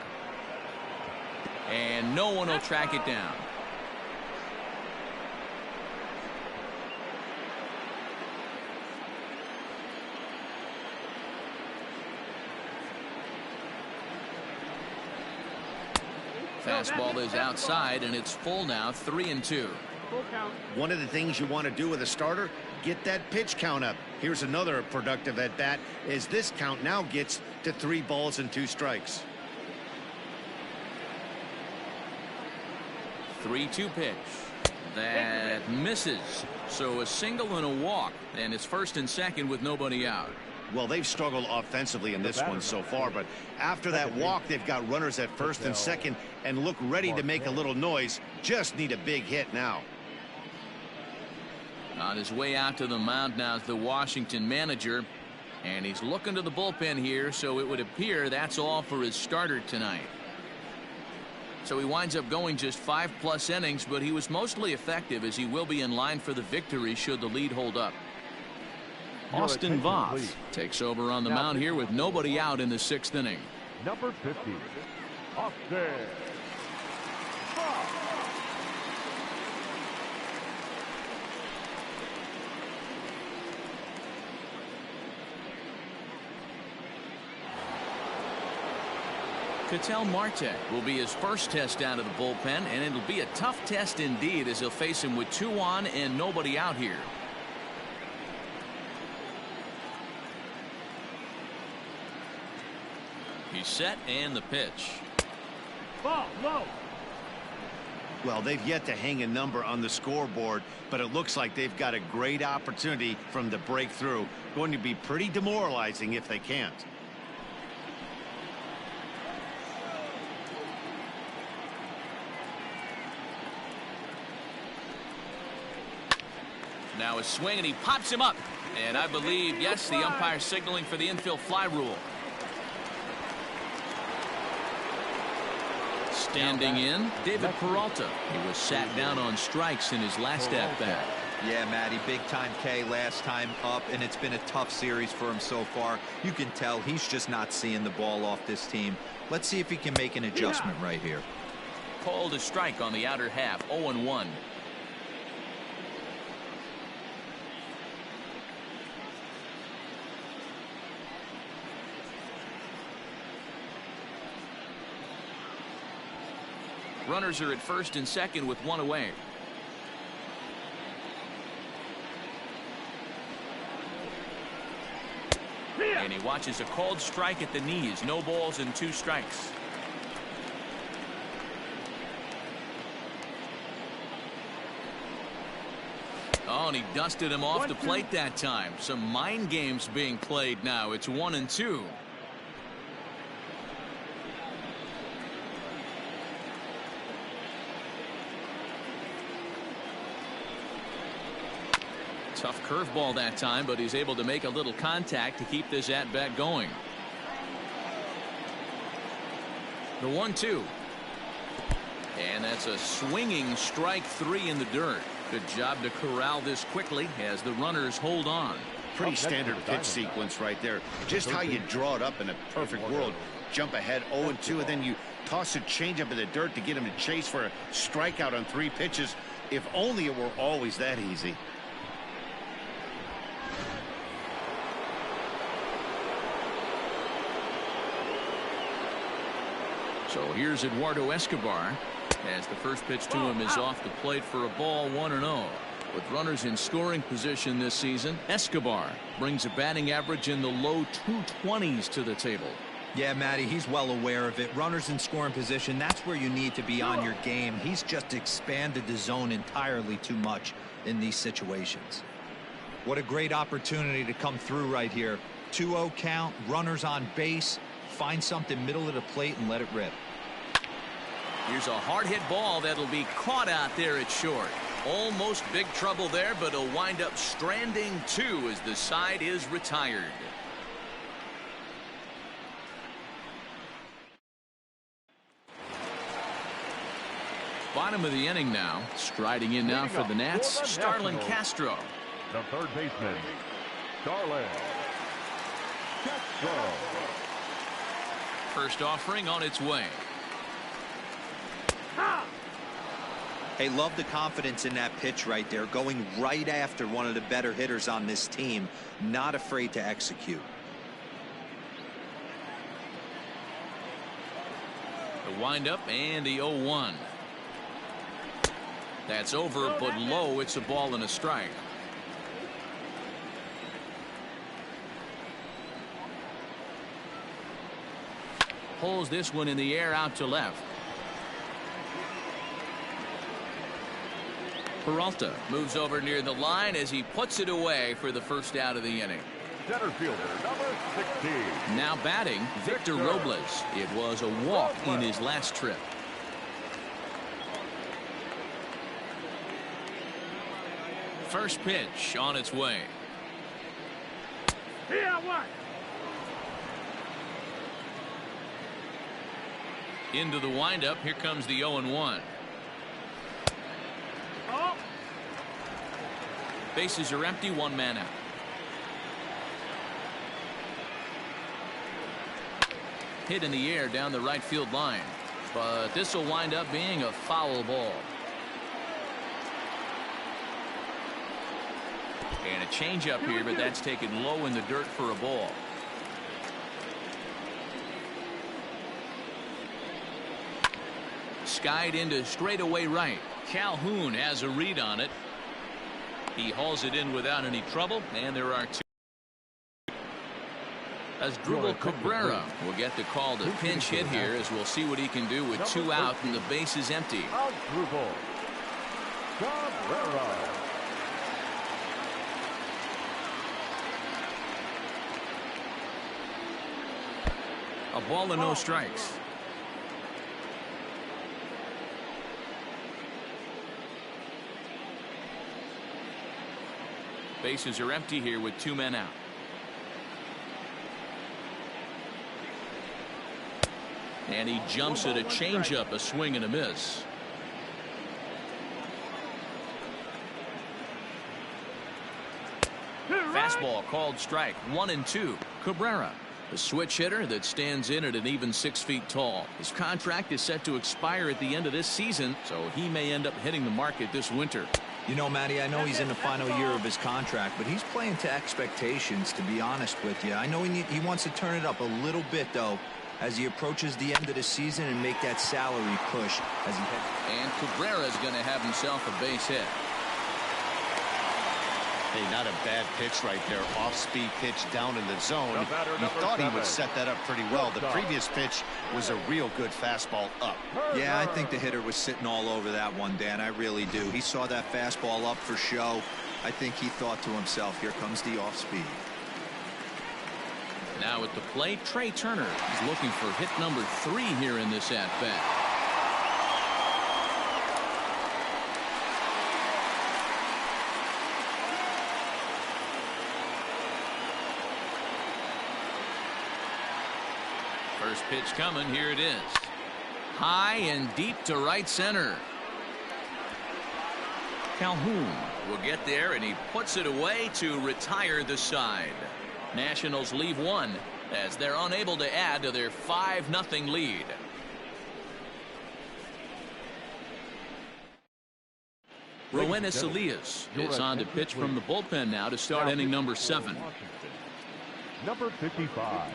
And no one will track it down. Fastball is outside, and it's full now, 3-2. One of the things you want to do with a starter, get that pitch count up. Here's another productive at bat as this count now gets to 3 balls and 2 strikes. 3-2 pitch. That misses. So a single and a walk, and it's first and second with nobody out. Well, they've struggled offensively in this one so far, but after that walk, they've got runners at first and second and look ready to make a little noise. Just need a big hit now. On his way out to the mound now is the Washington manager, and he's looking to the bullpen here, so it would appear that's all for his starter tonight. So he winds up going just 5+ innings, but he was mostly effective as he will be in line for the victory should the lead hold up. Austin Voth takes over on the mound here with nobody out in the 6th inning. Number 50, Austin Voth. Ketel Marte will be his first test out of the bullpen, and it'll be a tough test indeed as he'll face him with 2 on and nobody out here. He's set, and the pitch. Ball low. Well, they've yet to hang a number on the scoreboard, but it looks like they've got a great opportunity from the breakthrough. Going to be pretty demoralizing if they can't. Now a swing, and he pops him up. And I believe, yes, the umpire signaling for the infield fly rule. Standing in, David Peralta. He was sat down on strikes in his last at-bat. Yeah, Matty, big-time K last time up, and it's been a tough series for him so far. You can tell he's just not seeing the ball off this team. Let's see if he can make an adjustment right here. Called a strike on the outer half, 0-1. Runners are at first and second with one away. And he watches a called strike at the knees. No balls and 2 strikes. Oh, and he dusted him off the plate that time. Some mind games being played now. It's 1-2. Tough curveball that time, but he's able to make a little contact to keep this at-bat going. The 1-2. And that's a swinging strike 3 in the dirt. Good job to corral this quickly as the runners hold on. Pretty standard pitch sequence right there. Just how you draw it up in a perfect world. Jump ahead 0-2, and then you toss a changeup in the dirt to get him to chase for a strikeout on 3 pitches. If only it were always that easy. So here's Eduardo Escobar as the first pitch to him is off the plate for a ball, 1-0. With runners in scoring position this season, Escobar brings a batting average in the low 220s to the table. Yeah, Matty, he's well aware of it. Runners in scoring position, that's where you need to be on your game. He's just expanded the zone entirely too much in these situations. What a great opportunity to come through right here. 2-0 count, runners on base. Find something middle of the plate and let it rip. Here's a hard hit ball that'll be caught out there at short. Almost big trouble there, but it'll wind up stranding 2 as the side is retired. Bottom of the inning now. Striding in now for the Nats, Starlin Castro. The third baseman, Starlin Castro. First offering on its way. Hey, love the confidence in that pitch right there, going right after one of the better hitters on this team, not afraid to execute. The windup and the 0-1. That's over, but low. It's a ball and a strike. Pulls this one in the air out to left. Peralta moves over near the line as he puts it away for the first out of the inning. Center fielder, number 16. Now batting, Victor Robles. It was a walk in his last trip. First pitch on its way. Into the windup. Here comes the 0-1. Bases are empty, 1 man out. Hit in the air down the right field line, but this will wind up being a foul ball. And a changeup here, but that's taken low in the dirt for a ball. Skied into straightaway right. Calhoun has a read on it. He hauls it in without any trouble, and there are 2. Asdrubal Cabrera will get the call to pinch hit here, as we'll see what he can do with 2 out and the base is empty. Asdrubal Cabrera. A ball and no strikes. Bases are empty here with 2 men out. And he jumps at a changeup, a swing and a miss. Fastball called strike, 1-2. Cabrera, the switch hitter that stands in at an even 6 feet tall. His contract is set to expire at the end of this season, so he may end up hitting the market this winter. You know, Matty, I know he's in the final year of his contract, but he's playing to expectations, to be honest with you. I know he wants to turn it up a little bit, though, as he approaches the end of the season and make that salary push as he heads. And Cabrera is going to have himself a base hit. Hey, not a bad pitch right there. Off-speed pitch down in the zone. You thought he would set that up pretty well. The previous pitch was a real good fastball up. Yeah, I think the hitter was sitting all over that one, Dan. I really do. He saw that fastball up for show. I think he thought to himself, here comes the off-speed. Now at the plate, Trey Turner is looking for hit number 3 here in this at-bat. First pitch coming. Here it is. High and deep to right center. Calhoun will get there, and he puts it away to retire the side. Nationals leave 1 as they're unable to add to their 5-0 lead. Roenis Elias is on to pitch from the bullpen now to start inning number 7. Number 55,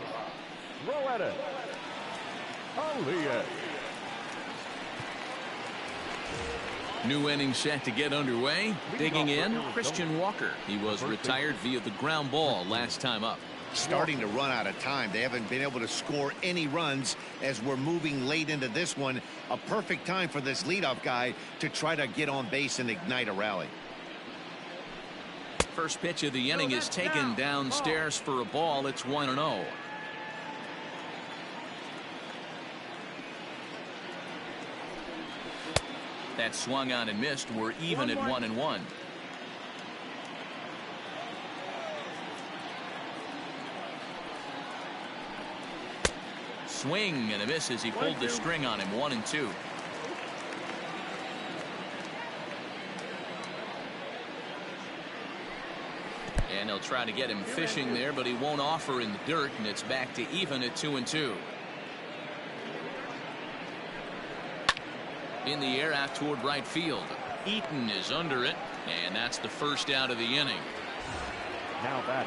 Roenis Elias. New inning set to get underway. Digging in, Christian Walker. He was retired via the ground ball last time up. Starting to run out of time. They haven't been able to score any runs as we're moving late into this one. A perfect time for this leadoff guy to try to get on base and ignite a rally. First pitch of the inning is taken downstairs for a ball. It's 1-0. That swung on and missed. We're even at 1-1. Swing and a miss as he pulled the string on him. 1-2. And he'll try to get him fishing there, but he won't offer in the dirt, and it's back to even at 2-2. In the air out toward right field. Eaton is under it, and that's the first out of the inning. Now back.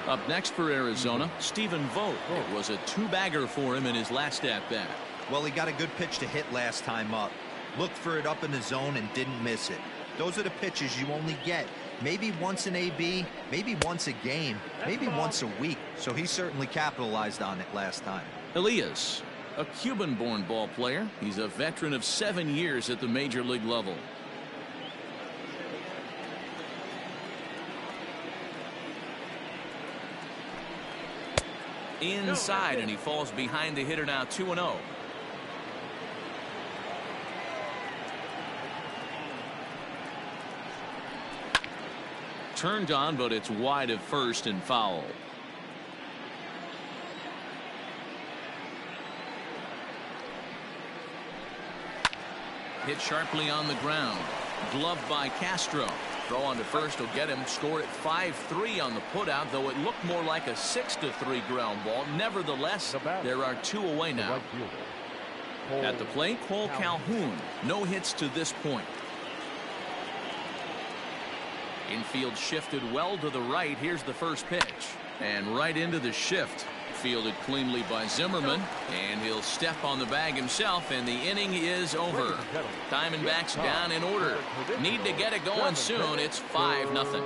Up next for Arizona, Stephen Vogt. It was a 2-bagger for him in his last at-bat. Well, he got a good pitch to hit last time up. Looked for it up in the zone and didn't miss it. Those are the pitches you only get maybe once in AB, maybe once a game, maybe once a week. So he certainly capitalized on it last time. Elias, a Cuban-born ball player. He's a veteran of 7 years at the major league level. Inside, and he falls behind the hitter now. 2-0. Turned on, but it's wide of first and foul. Hit sharply on the ground. Gloved by Castro. Throw on to first will get him. Score at 5-3 on the putout, though it looked more like a 6-3 ground ball. Nevertheless, there are 2 away now. At the plate, Cole Calhoun. No hits to this point. Infield shifted well to the right. Here's the first pitch. And right into the shift. Fielded cleanly by Zimmerman, and he'll step on the bag himself, and the inning is over. Diamondbacks down in order. Need to get it going soon. It's 5-0.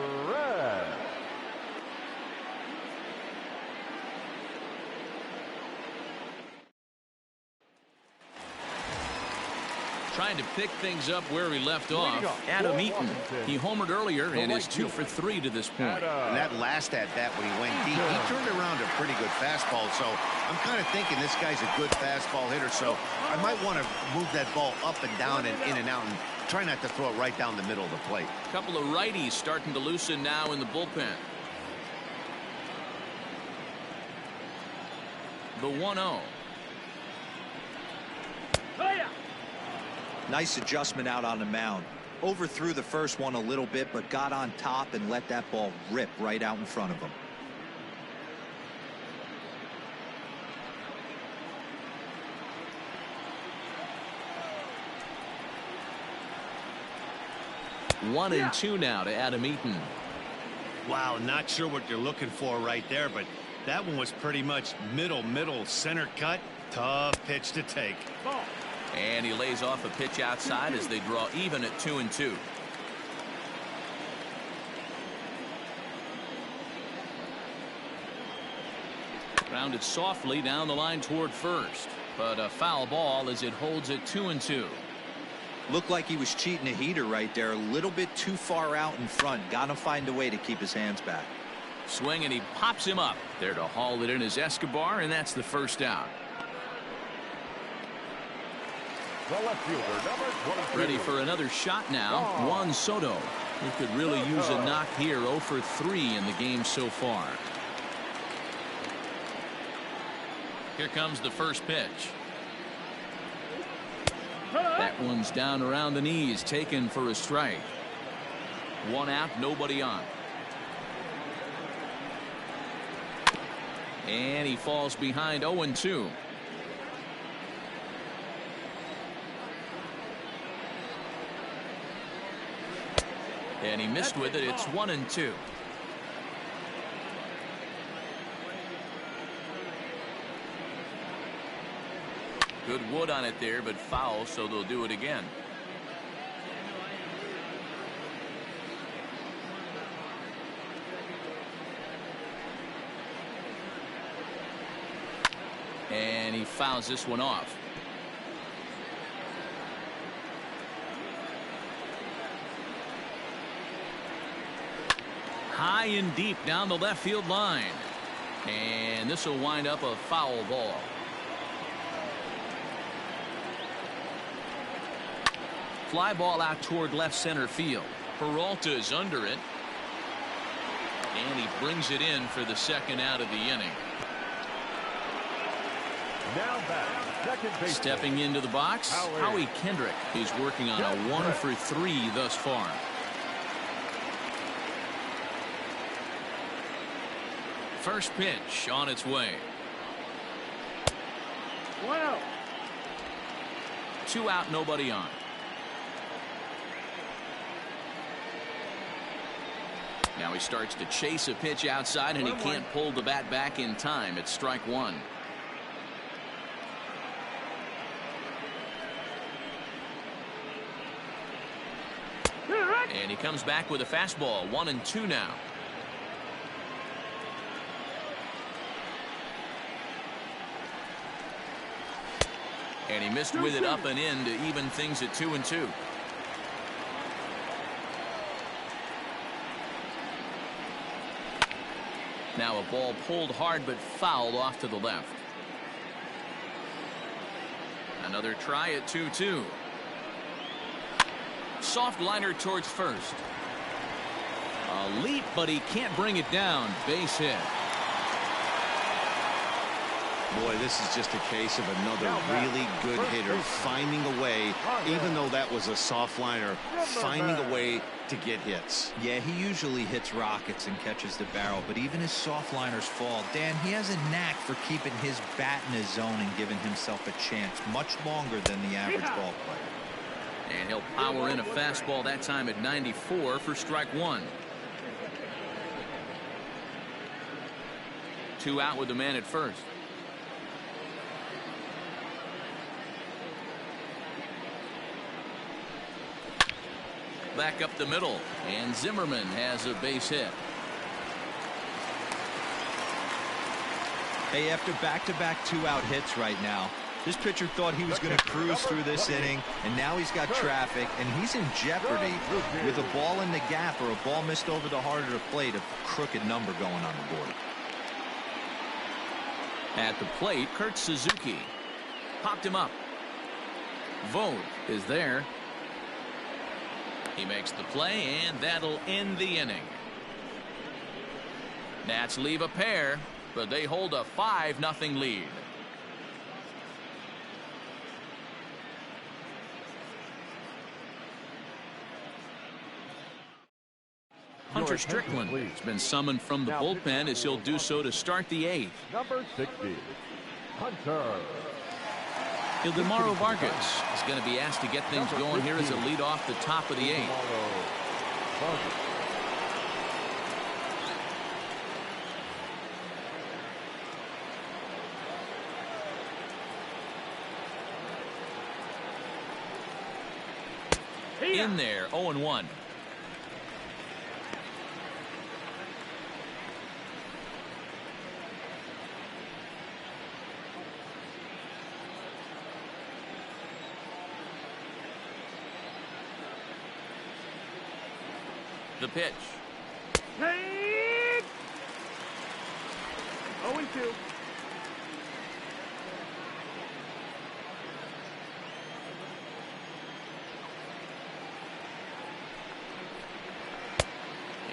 Trying to pick things up where he left off. Adam Eaton. He homered earlier and is 2 for 3 to this point. And that last at bat when he went deep, he turned around a pretty good fastball. So I'm kind of thinking this guy's a good fastball hitter. So I might want to move that ball up and down and in and out and try not to throw it right down the middle of the plate. A couple of righties starting to loosen now in the bullpen. The 1-0. Nice adjustment out on the mound. Overthrew the first one a little bit, but got on top and let that ball rip right out in front of him. One and two now to Adam Eaton. Wow, not sure what you're looking for right there, but that one was pretty much middle center cut. Tough pitch to take. Ball. And he lays off a pitch outside as they draw even at 2-2. Grounded softly down the line toward first, but a foul ball as it holds it 2-2. Looked like he was cheating a heater right there, a little bit too far out in front. Gotta find a way to keep his hands back. Swing, and he pops him up. There to haul it in is Escobar, and that's the first out. The left fielder, number 22. Ready for another shot now. Juan Soto, who could really use a knock here. 0 for 3 in the game so far. Here comes the first pitch. That one's down around the knees, taken for a strike. 1 out, nobody on. And he falls behind 0-2. And he missed with it. It's 1-2. Good wood on it there, but foul, so they'll do it again. And he fouls this one off. High and deep down the left field line. And this will wind up a foul ball. Fly ball out toward left center field. Peralta is under it. And he brings it in for the second out of the inning. Now back, second base. Stepping into the box, Howie Kendrick is working on a 1 for 3 thus far. First pitch on its way. 1-0. 2 out, nobody on. Now he starts to chase a pitch outside, and he can't pull the bat back in time. It's strike 1. And he comes back with a fastball. 1-2 now. And he missed with it up and in to even things at 2-2. Now a ball pulled hard but fouled off to the left. Another try at 2-2. Soft liner towards first. A leap, but he can't bring it down. Base hit. Boy, this is just a case of another really good hitter finding a way, even though that was a soft liner, finding a way to get hits. Yeah, he usually hits rockets and catches the barrel, but even his soft liners fall. Dan, he has a knack for keeping his bat in his zone and giving himself a chance much longer than the average ball player. And he'll power in a fastball that time at 94 for strike 1. 2 out with the man at first. Back up the middle, and Zimmerman has a base hit. Hey, after back-to-back 2-out hits right now, This pitcher thought he was going to cruise through this inning, and now he's got traffic, and he's in jeopardy with a ball in the gap or a ball missed over the heart of the plate, a crooked number going on the board. At the plate, Kurt Suzuki. Popped him up. Vogt is there. He makes the play, and that'll end the inning. Nats leave a pair, but they hold a 5-0 lead. Hunter Strickland has been summoned from the bullpen as he'll do so to start the 8th. Number 60, Hunter. Ildemaro Vargas is going to be asked to get things going here as a lead off the top of the 8th. In there, 0-1. The pitch. Take 0-2.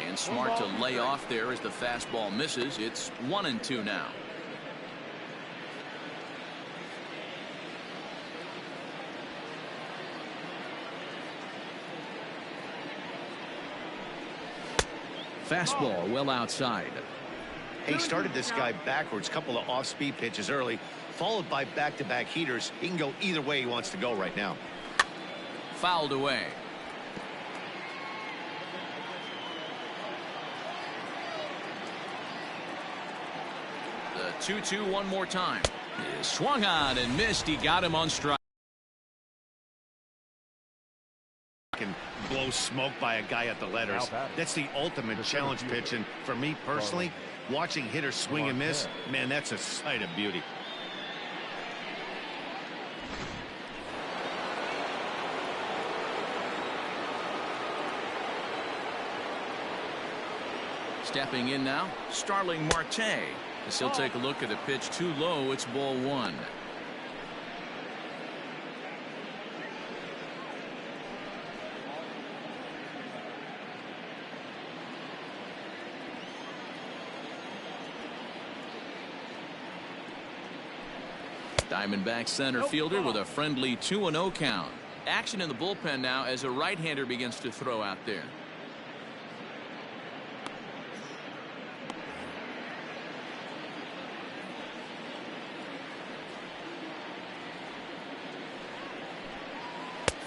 And smart to lay off there as the fastball misses. It's 1-2 now. Fastball well outside. He started this guy backwards, couple of off-speed pitches early, followed by back-to-back heaters. He can go either way he wants to go right now. Fouled away. The 2-2 one more time. He swung on and missed. He got him on strike. Can blow smoke by a guy at the letters. That's the ultimate challenge pitch, and for me personally, watching hitters swing and miss, man, that's a sight of beauty. Stepping in now, Starling Marte. As he'll take a look at a pitch too low. It's ball 1. Diamondback center fielder with a friendly 2-0 count. Action in the bullpen now as a right-hander begins to throw out there.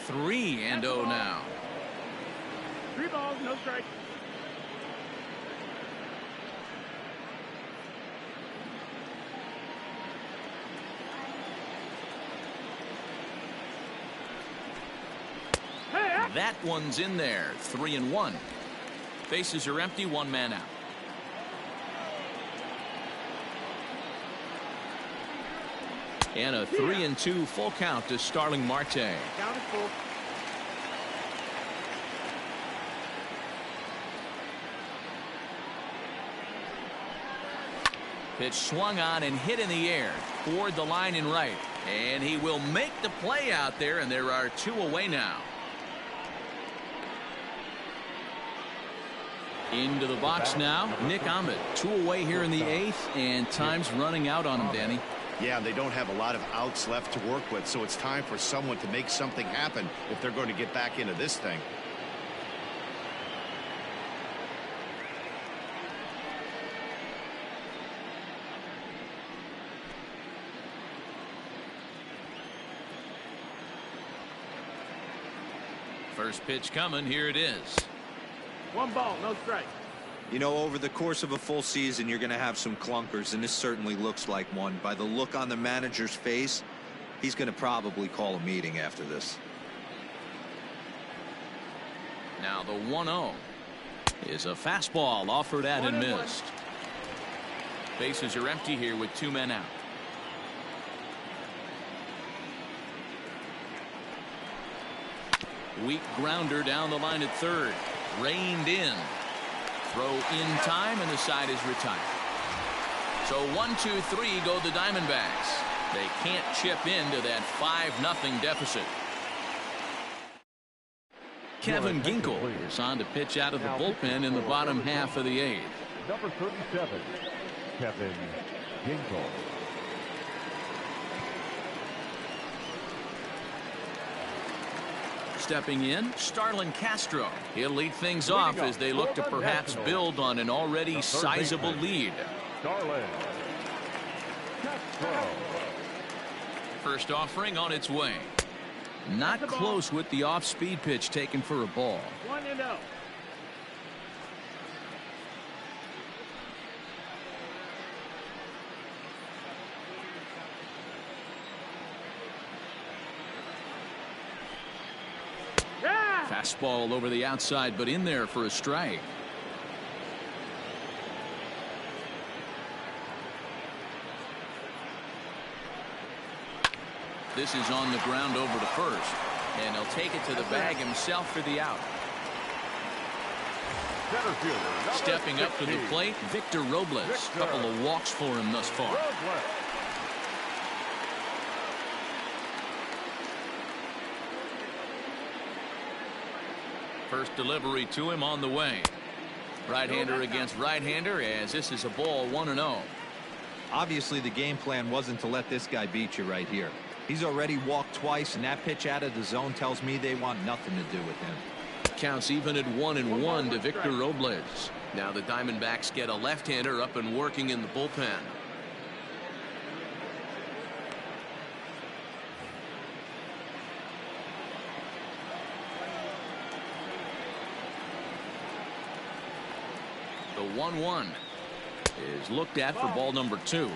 Three and 0 now. 3 balls, no strikes. That one's in there. 3-1. Bases are empty. 1 man out. And a 3-2 full count to Starling Marte. Count is full. Pitch swung on and hit in the air toward the line in right, and he will make the play out there, and there are 2 away now. Into the box now, Nick Ahmed. 2 away here in the 8th, and time's running out on him, Danny. Yeah, they don't have a lot of outs left to work with, so it's time for someone to make something happen if they're going to get back into this thing. First pitch coming. Here it is. 1 ball, no strike. You know, over the course of a full season, you're going to have some clunkers, and this certainly looks like one. By the look on the manager's face, he's going to probably call a meeting after this. Now the 1-0 is a fastball offered at and missed. Bases are empty here with 2 men out. Weak grounder down the line at third. Reined in. Throw in time, and the side is retired. So 1-2-3 go the Diamondbacks. They can't chip into that 5-0 deficit. Kevin Ginkel is on to pitch out of the bullpen in the bottom half of the 8th. Number 37, Kevin Ginkel. Stepping in, Starlin Castro. He'll lead things off as they look to perhaps build on an already sizable lead. Starlin Castro. First offering on its way. Not close with the off-speed pitch taken for a ball. 1-0. Fastball over the outside, but in there for a strike. This is on the ground over to first, and he'll take it to the bag himself for the out. Stepping up to the plate, Victor Robles. Couple of walks for him thus far. First delivery to him on the way. Right-hander against right-hander, as this is a ball 1-0. Obviously, the game plan wasn't to let this guy beat you right here. He's already walked twice, and that pitch out of the zone tells me they want nothing to do with him. Counts even at 1-1 to Victor Robles. Now the Diamondbacks get a left-hander up and working in the bullpen. The 1-1 is looked at for ball number 2.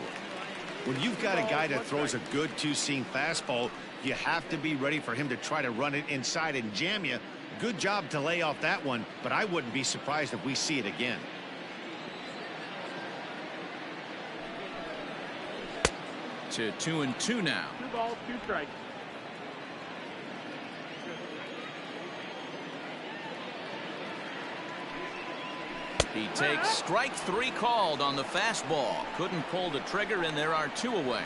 When you've got a guy that throws a good two-seam fastball, you have to be ready for him to try to run it inside and jam you. Good job to lay off that one, but I wouldn't be surprised if we see it again. To 2-2 now. 2 balls, 2 strikes. He takes strike 3 called on the fastball. Couldn't pull the trigger, and there are 2 away.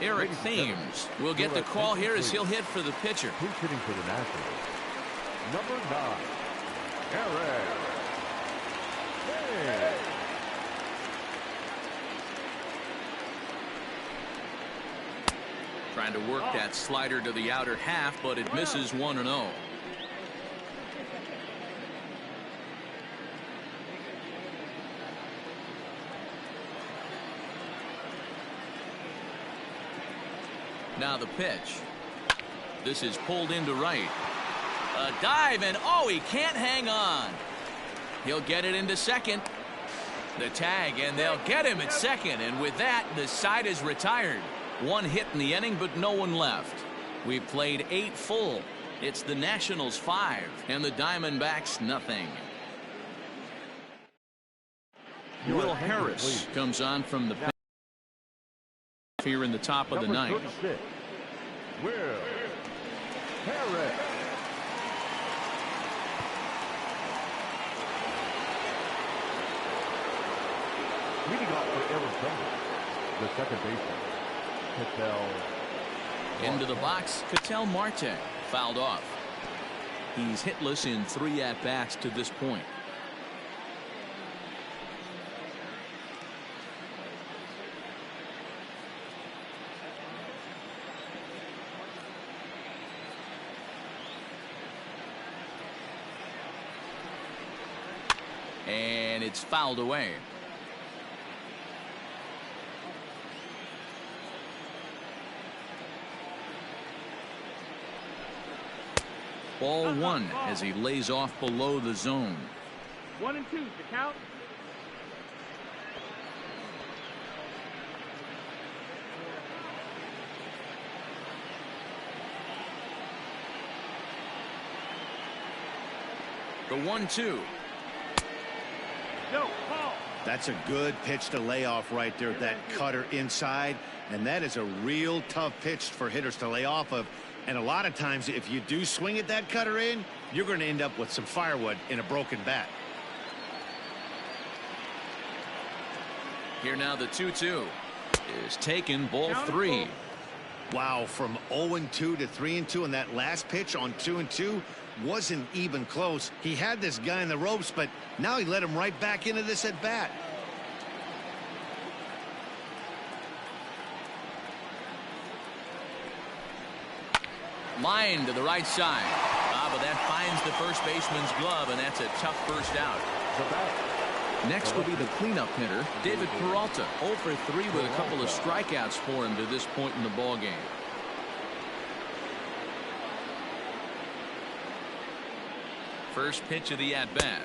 Eric Thames will get the call here as he'll hit for the pitcher. Who's hitting for the Nationals? Number 9, Eric Thames. Trying to work that slider to the outer half, but it misses 1-0. Now the pitch. This is pulled into right. A dive, and oh, he can't hang on. He'll get it into second. The tag, and they'll get him at second, and with that, the side is retired. 1 hit in the inning, but no one left. We've played 8 full. It's the Nationals 5 and the Diamondbacks nothing. Will Harris comes on from the bench here in the top of the 9th. Will Harris. Leading off for Arizona, the second baseman, Into the box, Ketel Marte fouled off. He's hitless in 3 at-bats to this point. And it's fouled away. Ball 1 as he lays off below the zone. 1-2 to count. The 1-2. Go, ball. That's a good pitch to lay off right there, that cutter inside, and that is a real tough pitch for hitters to lay off of. And a lot of times, if you do swing at that cutter in, you're going to end up with some firewood in a broken bat. Here now the 2-2 is taken, ball 3. Wow, from 0-2 to 3-2, and that last pitch on 2-2 wasn't even close. He had this guy in the ropes, but now he let him right back into this at bat. Line to the right side. But that finds the first baseman's glove, and that's a tough first out. Next will be the cleanup hitter, David Peralta. 0 for 3 with a couple of strikeouts for him to this point in the ball game. First pitch of the at-bat.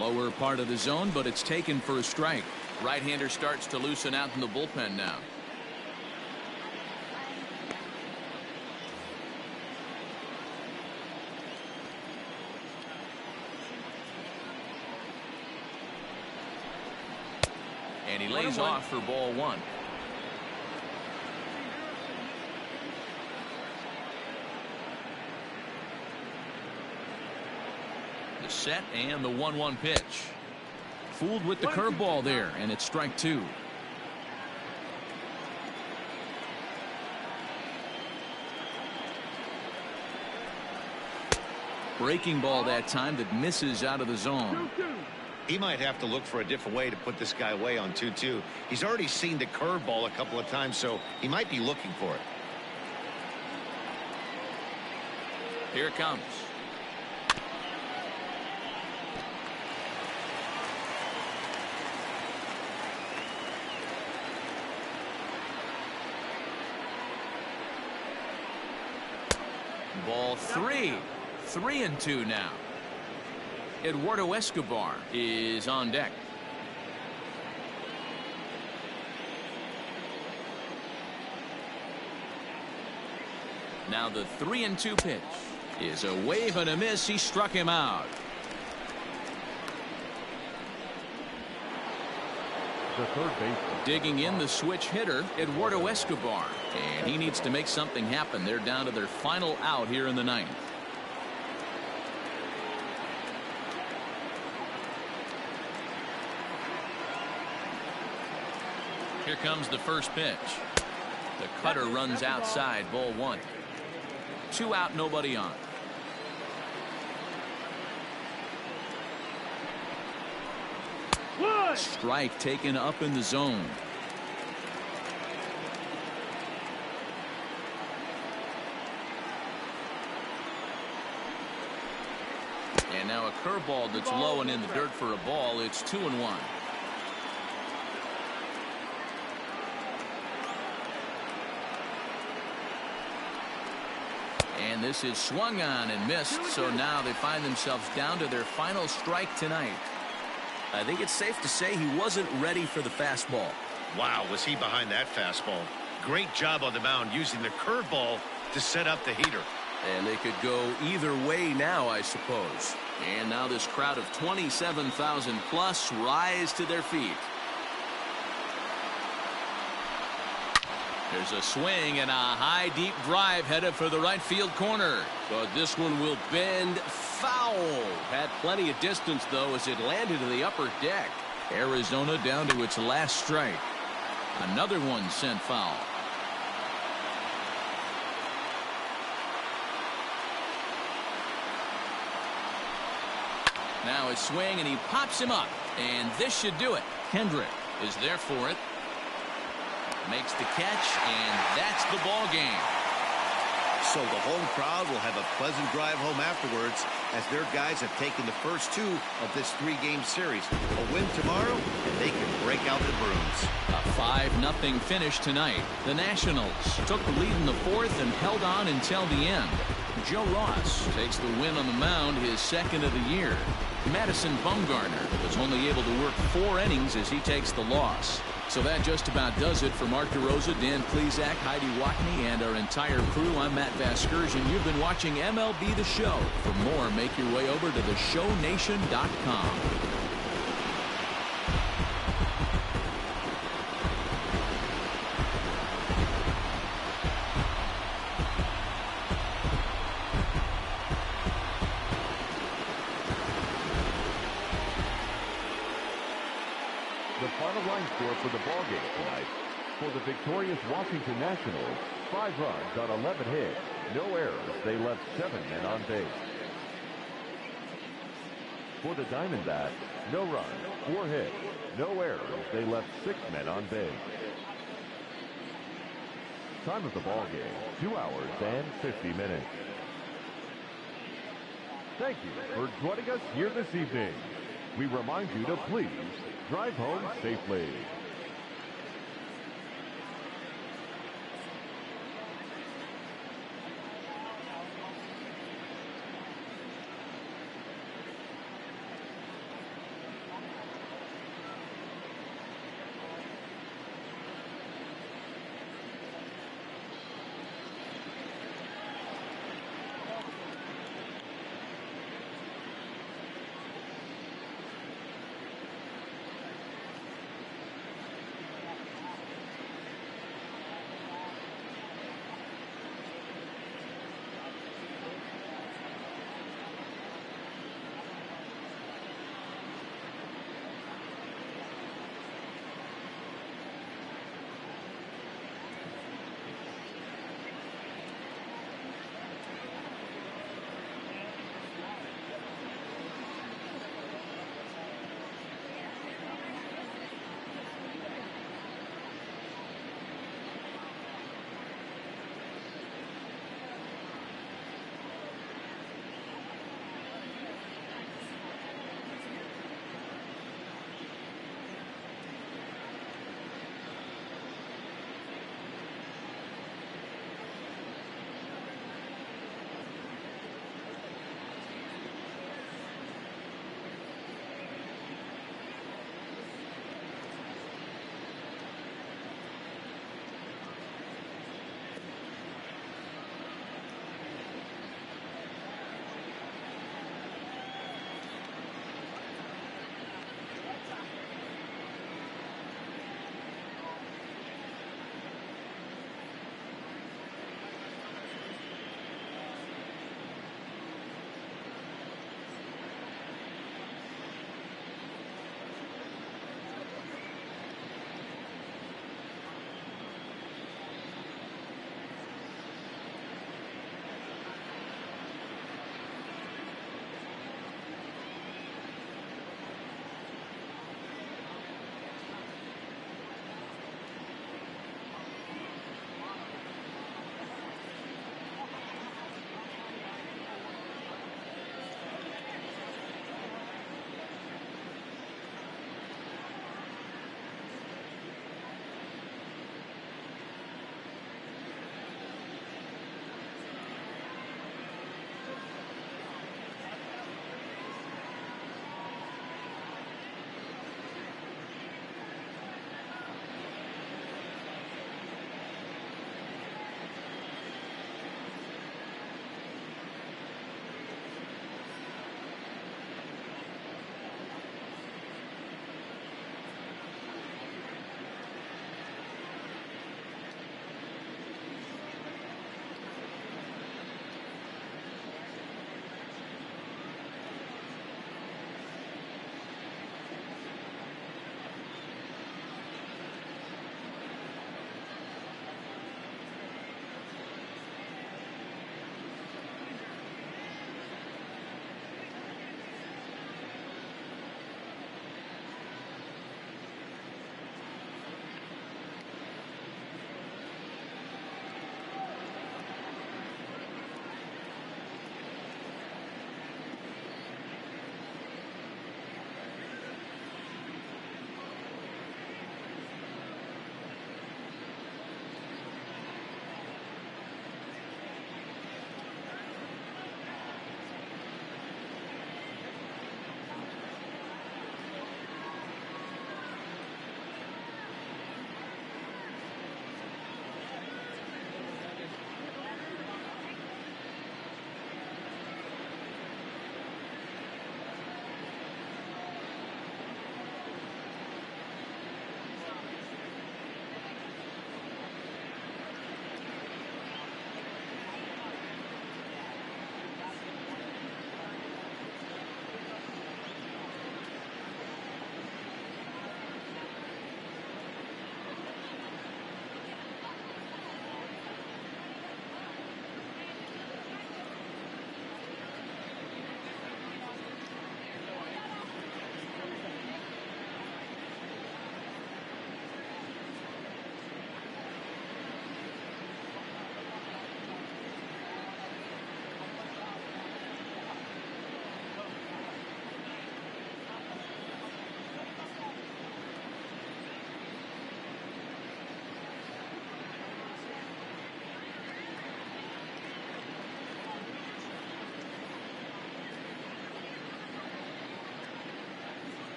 Lower part of the zone, but it's taken for a strike. Right-hander starts to loosen out in the bullpen now. And he lays off for ball 1. The set and the 1-1 pitch. Fooled with the curveball there, and it's strike 2. Breaking ball that time that misses out of the zone. He might have to look for a different way to put this guy away on 2-2. He's already seen the curveball a couple of times, so he might be looking for it. Here it comes. Ball 3. 3-2 now. Eduardo Escobar is on deck. Now the 3-2 pitch is a wave and a miss. He struck him out. The third baseman. Digging in the switch hitter, Eduardo Escobar. And he needs to make something happen. They're down to their final out here in the 9th. Here comes the first pitch. The cutter runs outside, ball 1. 2 out, nobody on. Strike taken up in the zone. And now a curveball that's low and in the dirt for a ball. It's 2-1. And this is swung on and missed, so now they find themselves down to their final strike tonight. I think it's safe to say he wasn't ready for the fastball. Wow, was he behind that fastball. Great job on the mound using the curveball to set up the heater. And they could go either way now, I suppose. And now this crowd of 27,000 plus rise to their feet. There's a swing and a high deep drive headed for the right field corner. But this one will bend foul. Had plenty of distance though as it landed in the upper deck. Arizona down to its last strike. Another one sent foul. Now a swing and he pops him up, and this should do it. Kendrick is there for it. Makes the catch, and that's the ball game. So the home crowd will have a pleasant drive home afterwards as their guys have taken the first 2 of this 3-game series. A win tomorrow, and they can break out the brooms. A 5-0 finish tonight. The Nationals took the lead in the 4th and held on until the end. Joe Ross takes the win on the mound, his 2nd of the year. Madison Bumgarner was only able to work 4 innings as he takes the loss. So that just about does it for Mark DeRosa, Dan Klezak, Heidi Watney, and our entire crew. I'm Matt Vasgersian. You've been watching MLB The Show. For more, make your way over to theshownation.com. combined score for the ballgame tonight. For the victorious Washington Nationals, 5 runs on 11 hits, no errors. They left 7 men on base. For the Diamondbacks, no runs, 4 hits, no errors. They left 6 men on base. Time of the ball game, 2 hours and 50 minutes. Thank you for joining us here this evening. We remind you to please drive home safely.